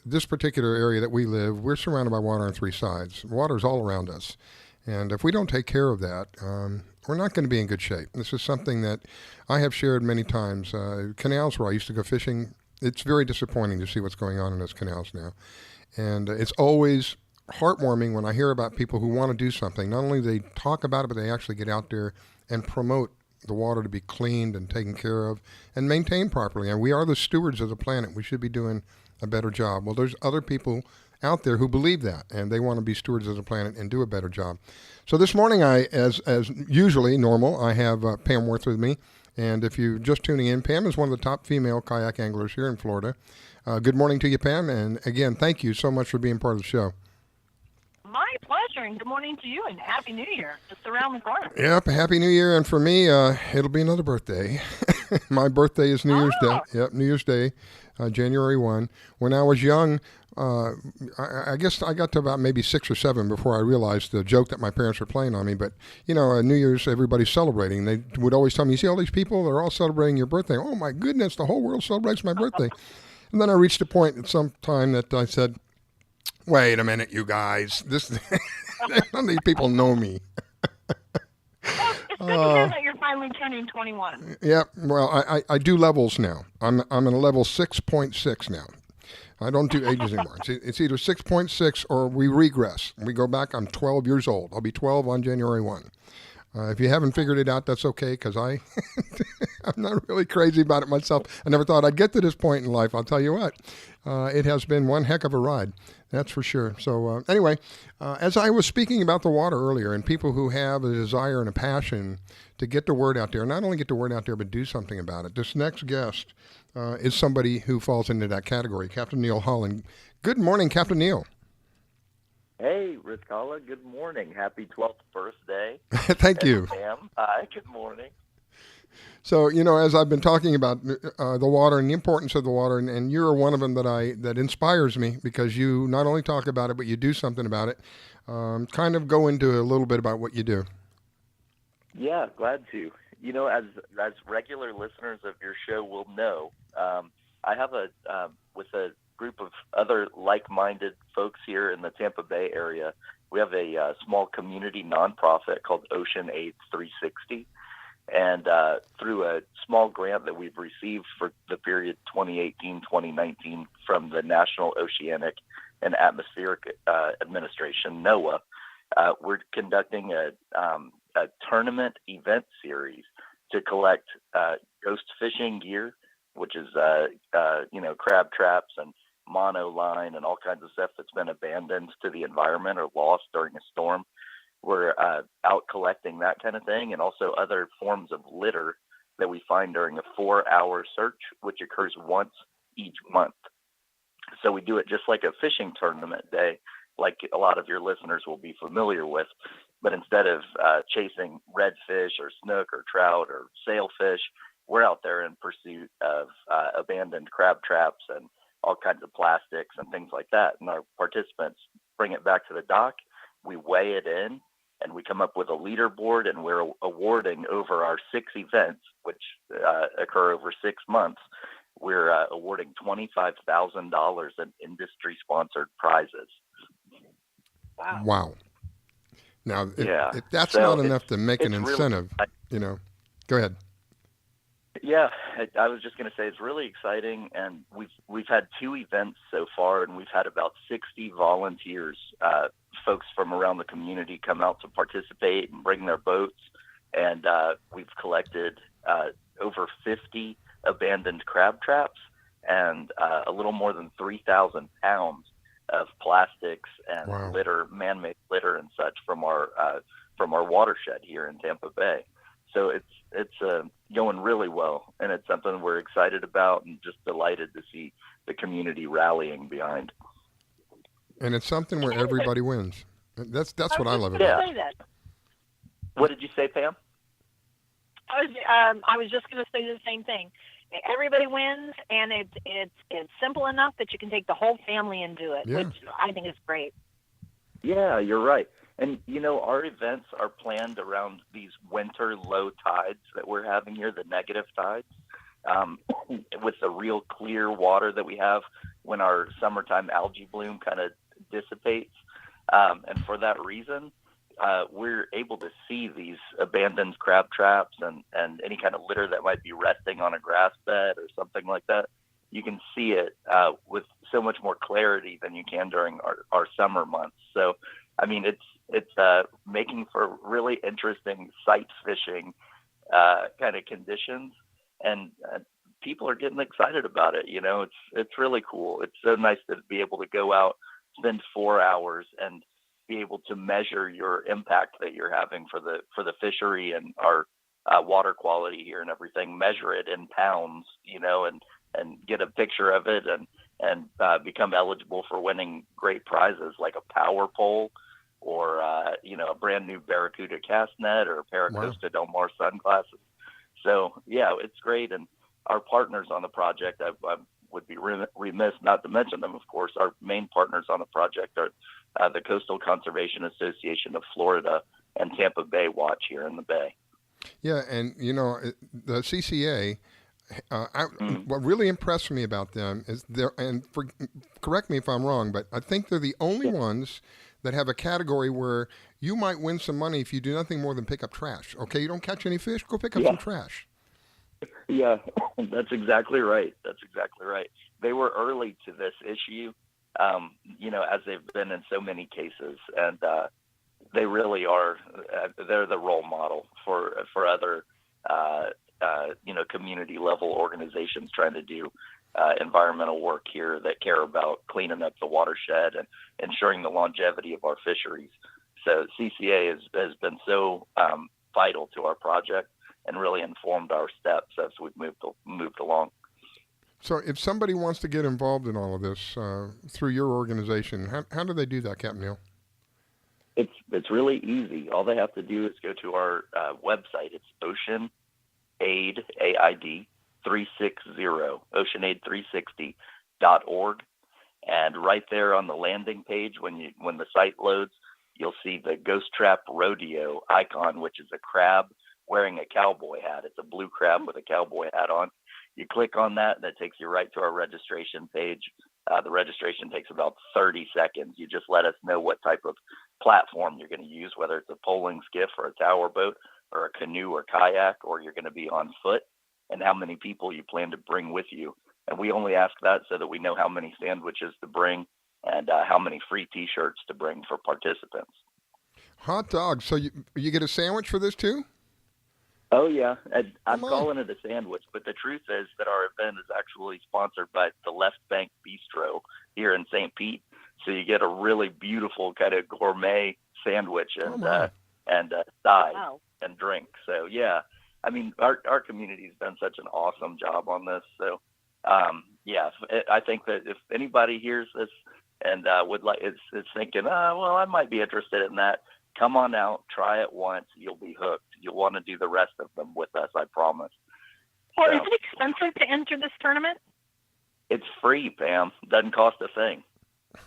this particular area that we live, we're surrounded by water on three sides. Water is all around us. And if we don't take care of that, we're not going to be in good shape. This is something that I have shared many times. Canals where I used to go fishing, it's very disappointing to see what's going on in those canals now. And it's always heartwarming when I hear about people who want to do something. Not only do they talk about it, but they actually get out there and promote the water to be cleaned and taken care of and maintained properly. And we are the stewards of the planet. We should be doing a better job. Well, there's other people out there who believe that, and they want to be stewards of the planet and do a better job. So this morning, as usually normal, I have Pam Worth with me. And if you're just tuning in, Pam is one of the top female kayak anglers here in Florida. Good morning to you, Pam. And again, thank you so much for being part of the show. My pleasure, and good morning to you, and Happy New Year. Just around the corner. Yep, Happy New Year. And for me, it'll be another birthday. My birthday is New Year's Day. Yep, New Year's Day, January 1. When I was young, I guess I got to about maybe 6 or 7 before I realized the joke that my parents were playing on me. But, you know, New Year's, everybody's celebrating. They would always tell me, you see all these people, they're all celebrating your birthday. Oh, my goodness, the whole world celebrates my birthday. And then I reached a point at some time that I said, wait a minute, you guys. None of these people know me. Well, it's good to hear that you're finally turning 21. Yeah, well, I do levels now. I'm in a level 6.6 now. I don't do ages anymore. It's either 6.6 or we regress. We go back. I'm 12 years old. I'll be 12 on January 1. If you haven't figured it out, that's okay, because I'm not really crazy about it myself. I never thought I'd get to this point in life. I'll tell you what. It has been one heck of a ride. That's for sure. So anyway, as I was speaking about the water earlier and people who have a desire and a passion to get the word out there, not only get the word out there, but do something about it. This next guest is somebody who falls into that category, Captain Neil Holland. Good morning, Captain Neil. Hey, Riscala, good morning. Happy 12th birthday. Thank you. Pam, hi, good morning. So, you know, as I've been talking about the water and the importance of the water, and you're one of them that inspires me, because you not only talk about it, but you do something about it. Kind of go into a little bit about what you do. Yeah, glad to. You know, as regular listeners of your show will know, I have with a group of other like-minded folks here in the Tampa Bay area, we have a small community nonprofit called Ocean AIDS 360. And through a small grant that we've received for the period 2018-2019 from the National Oceanic and Atmospheric Administration, NOAA, we're conducting a tournament event series to collect ghost fishing gear, which is crab traps and mono line and all kinds of stuff that's been abandoned to the environment or lost during a storm. We're out collecting that kind of thing, and also other forms of litter that we find during a 4-hour search, which occurs once each month. So we do it just like a fishing tournament day, like a lot of your listeners will be familiar with. But instead of chasing redfish or snook or trout or sailfish, we're out there in pursuit of abandoned crab traps and all kinds of plastics and things like that. And our participants bring it back to the dock. We weigh it in, and we come up with a leaderboard, and we're awarding over our 6 events, which occur over 6 months, we're awarding $25,000 in industry-sponsored prizes. Wow. Now, if that's So not enough to make an it's really incentive, go ahead. Yeah, I was just going to say it's really exciting, and we've had 2 events so far, and we've had about 60 volunteers, folks from around the community come out to participate and bring their boats, and we've collected over 50 abandoned crab traps and a little more than 3,000 pounds of plastics and litter, man-made litter and such from our watershed here in Tampa Bay. So it's going really well, and it's something we're excited about and just delighted to see the community rallying behind. And it's something where everybody wins. That's what I love about Yeah. it. What did you say, Pam? I was just going to say the same thing. Everybody wins, and it's simple enough that you can take the whole family and do it, which I think is great. Yeah, you're right. And, our events are planned around these winter low tides that we're having here, the negative tides, with the real clear water that we have when our summertime algae bloom kind of dissipates. And for that reason, we're able to see these abandoned crab traps and any kind of litter that might be resting on a grass bed or something like that. You can see it with so much more clarity than you can during our summer months. So, I mean, it's making for really interesting sight fishing kind of conditions, and people are getting excited about it. It's really cool. It's so nice to be able to go out, spend 4 hours, and be able to measure your impact that you're having for the fishery and our water quality here and everything. Measure it in pounds, and get a picture of it and become eligible for winning great prizes like a power pole or a brand new Barracuda cast net or a pair of Costa Del Mar sunglasses. So yeah, it's great. And our partners on the project, I would be remiss not to mention them, of course. Our main partners on the project are the Coastal Conservation Association of Florida and Tampa Bay Watch here in the Bay. Yeah, and the CCA, what really impressed me about them is correct me if I'm wrong, but I think they're the only ones that have a category where you might win some money if you do nothing more than pick up trash. Okay, you don't catch any fish, go pick up some trash. Yeah, that's exactly right. They were early to this issue, as they've been in so many cases, and they really are. They're the role model for other, community level organizations trying to do environmental work here that care about cleaning up the watershed and ensuring the longevity of our fisheries. So CCA has been so vital to our project and really informed our steps as we've moved along. So if somebody wants to get involved in all of this through your organization, how do they do that, Captain Neal? It's really easy. All they have to do is go to our website. It's OceanAid, AID 360, OceanAid360.org. And right there on the landing page, when the site loads, you'll see the Ghost Trap Rodeo icon, which is a crab wearing a cowboy hat. It's a blue crab with a cowboy hat on. You click on that, and it takes you right to our registration page. The registration takes about 30 seconds. You just let us know what type of platform you're going to use, whether it's a poling skiff or a tower boat or a canoe or kayak, or you're going to be on foot, and how many people you plan to bring with you. And we only ask that so that we know how many sandwiches to bring and how many free T-shirts to bring for participants. Hot dog. So you get a sandwich for this too? Oh, yeah. I'm calling it a sandwich, but the truth is that our event is actually sponsored by the Left Bank Bistro here in St. Pete. So you get a really beautiful kind of gourmet sandwich and side and drink. So, yeah. I mean, our community's done such an awesome job on this. So, I think that if anybody hears this and is thinking, well, I might be interested in that, come on out, try it once, you'll be hooked. You'll want to do the rest of them with us, I promise. Well, is it expensive to enter this tournament? It's free, Pam. Doesn't cost a thing.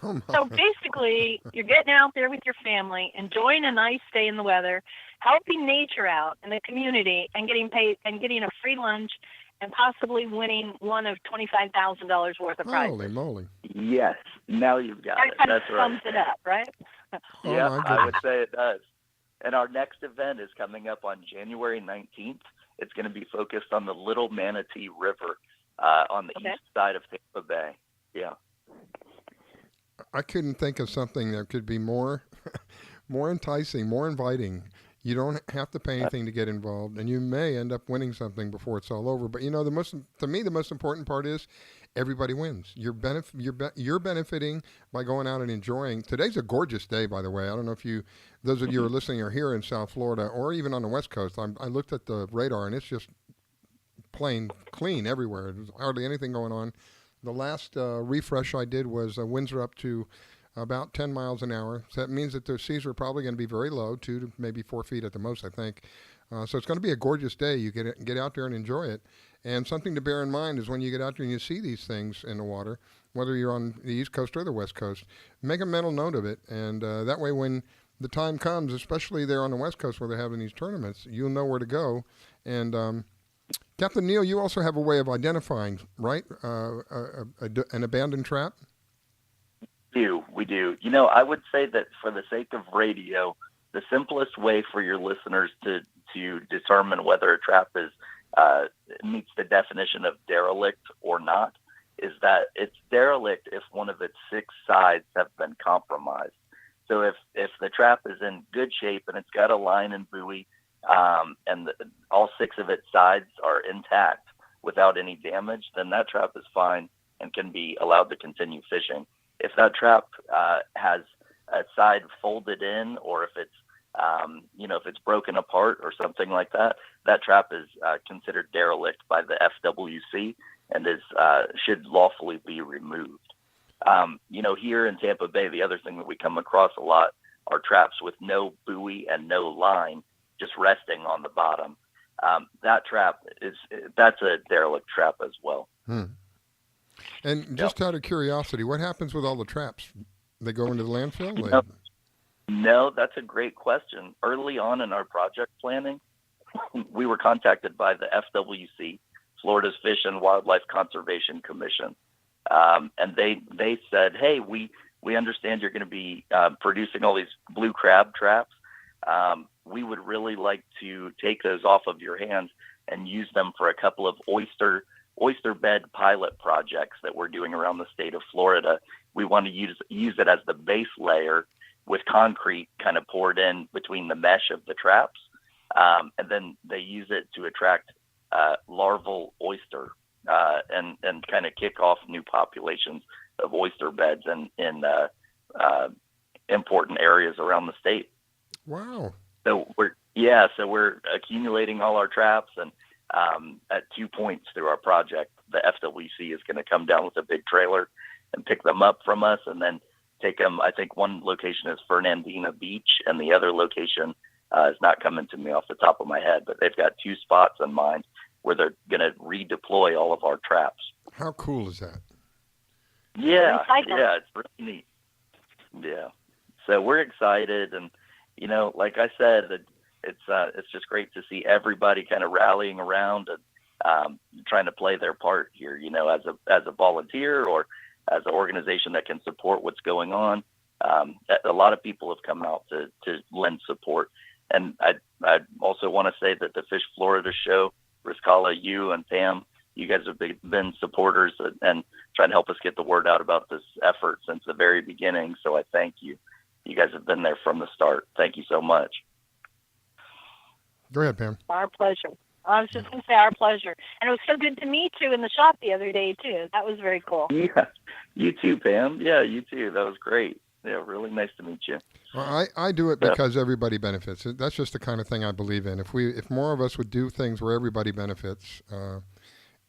So basically, you're getting out there with your family, enjoying a nice day in the weather, helping nature out in the community, and getting paid and getting a free lunch and possibly winning one of $25,000 worth of prizes. Holy moly. Yes, now you've got That it. kind of That's right. sums it up, right? Oh, Yeah, my I would goodness. say it does. And our next event is coming up on January 19th. It's going to be focused on the Little Manatee River on the east side of Tampa Bay. Yeah. I couldn't think of something that could be more more enticing, more inviting. You don't have to pay anything to get involved, and you may end up winning something before it's all over. But you know, the most important part is everybody wins. You're benefiting by going out and enjoying. Today's a gorgeous day, by the way. I don't know if those of you who are listening are here in South Florida or even on the West Coast. I looked at the radar, and it's just plain clean everywhere. There's hardly anything going on. The last refresh I did was winds are up to about 10 miles an hour. So that means that the seas are probably going to be very low, 2 to maybe 4 feet at the most, I think. So it's going to be a gorgeous day. You get out there and enjoy it. And something to bear in mind is when you get out there and you see these things in the water, whether you're on the East Coast or the West Coast, make a mental note of it. And that way when the time comes, especially there on the West Coast where they're having these tournaments, you'll know where to go. And Captain Neal, you also have a way of identifying, right, an abandoned trap? We do. You know, I would say that for the sake of radio, the simplest way for your listeners to determine whether a trap is meets the definition of derelict or not is that it's derelict if one of its 6 sides have been compromised. So if the trap is in good shape and it's got a line and buoy, and all 6 of its sides are intact without any damage, then that trap is fine and can be allowed to continue fishing. If that trap has a side folded in, or if it's if it's broken apart or something like that, that trap is considered derelict by the FWC and should lawfully be removed. Here in Tampa Bay, the other thing that we come across a lot are traps with no buoy and no line, just resting on the bottom. That trap that's a derelict trap as well. And just out of curiosity, what happens with all the traps? They go into the landfill? No, that's a great question. Early on in our project planning, we were contacted by the FWC, Florida's Fish and Wildlife Conservation Commission. And they said, hey, we understand you're going to be producing all these blue crab traps. We would really like to take those off of your hands and use them for a couple of oyster bed pilot projects that we're doing around the state of Florida. We want to use it as the base layer with concrete kind of poured in between the mesh of the traps. And then they use it to attract larval oyster and kind of kick off new populations of oyster beds in important areas around the state. Wow. So we're accumulating all our traps, and at 2 points through our project, the FWC is going to come down with a big trailer and pick them up from us, and then take them. I think one location is Fernandina Beach, and the other location is not coming to me off the top of my head, but they've got 2 spots in mind where they're going to redeploy all of our traps. How cool is that? Yeah, it's really neat. Yeah, so we're excited, and like I said, it's just great to see everybody kind of rallying around and trying to play their part here. As a volunteer or as an organization that can support what's going on. A lot of people have come out to lend support, and I also want to say that the Fish Florida show, Riscala, you and Pam, you guys have been supporters and trying to help us get the word out about this effort since the very beginning. So I thank you. You guys have been there from the start. Thank you so much. Go ahead, Pam. Our pleasure. I was just going to say our pleasure. And it was so good to meet you in the shop the other day, too. That was very cool. Yeah, you too, Pam. Yeah, you too. That was great. Yeah, really nice to meet you. Well, I do it because everybody benefits. That's just the kind of thing I believe in. If more of us would do things where everybody benefits,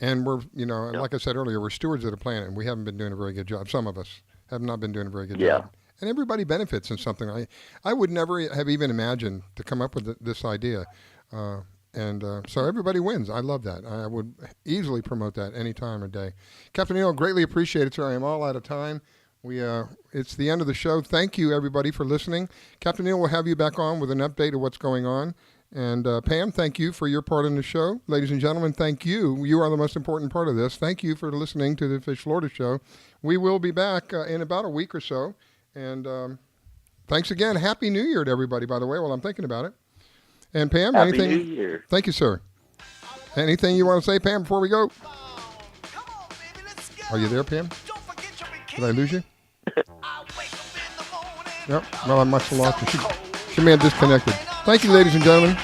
and we're, like I said earlier, we're stewards of the planet, and we haven't been doing a very good job. Some of us have not been doing a very good job. And everybody benefits in something. I would never have even imagined to come up with this idea. So everybody wins. I love that. I would easily promote that any time of day. Captain Neal, greatly appreciate it, sir. I am all out of time. It's the end of the show. Thank you, everybody, for listening. Captain Neal will have you back on with an update of what's going on. And Pam, thank you for your part in the show. Ladies and gentlemen, thank you. You are the most important part of this. Thank you for listening to the Fish Florida Show. We will be back in about a week or so. And thanks again. Happy New Year to everybody, by the way, while I'm thinking about it. And Pam, Happy anything? New Year. Thank you, sir. Anything you want to say, Pam, before we go? Are you there, Pam? Did I lose you? Yep. Well, I must have lost you. She may have disconnected. Thank you, ladies and gentlemen.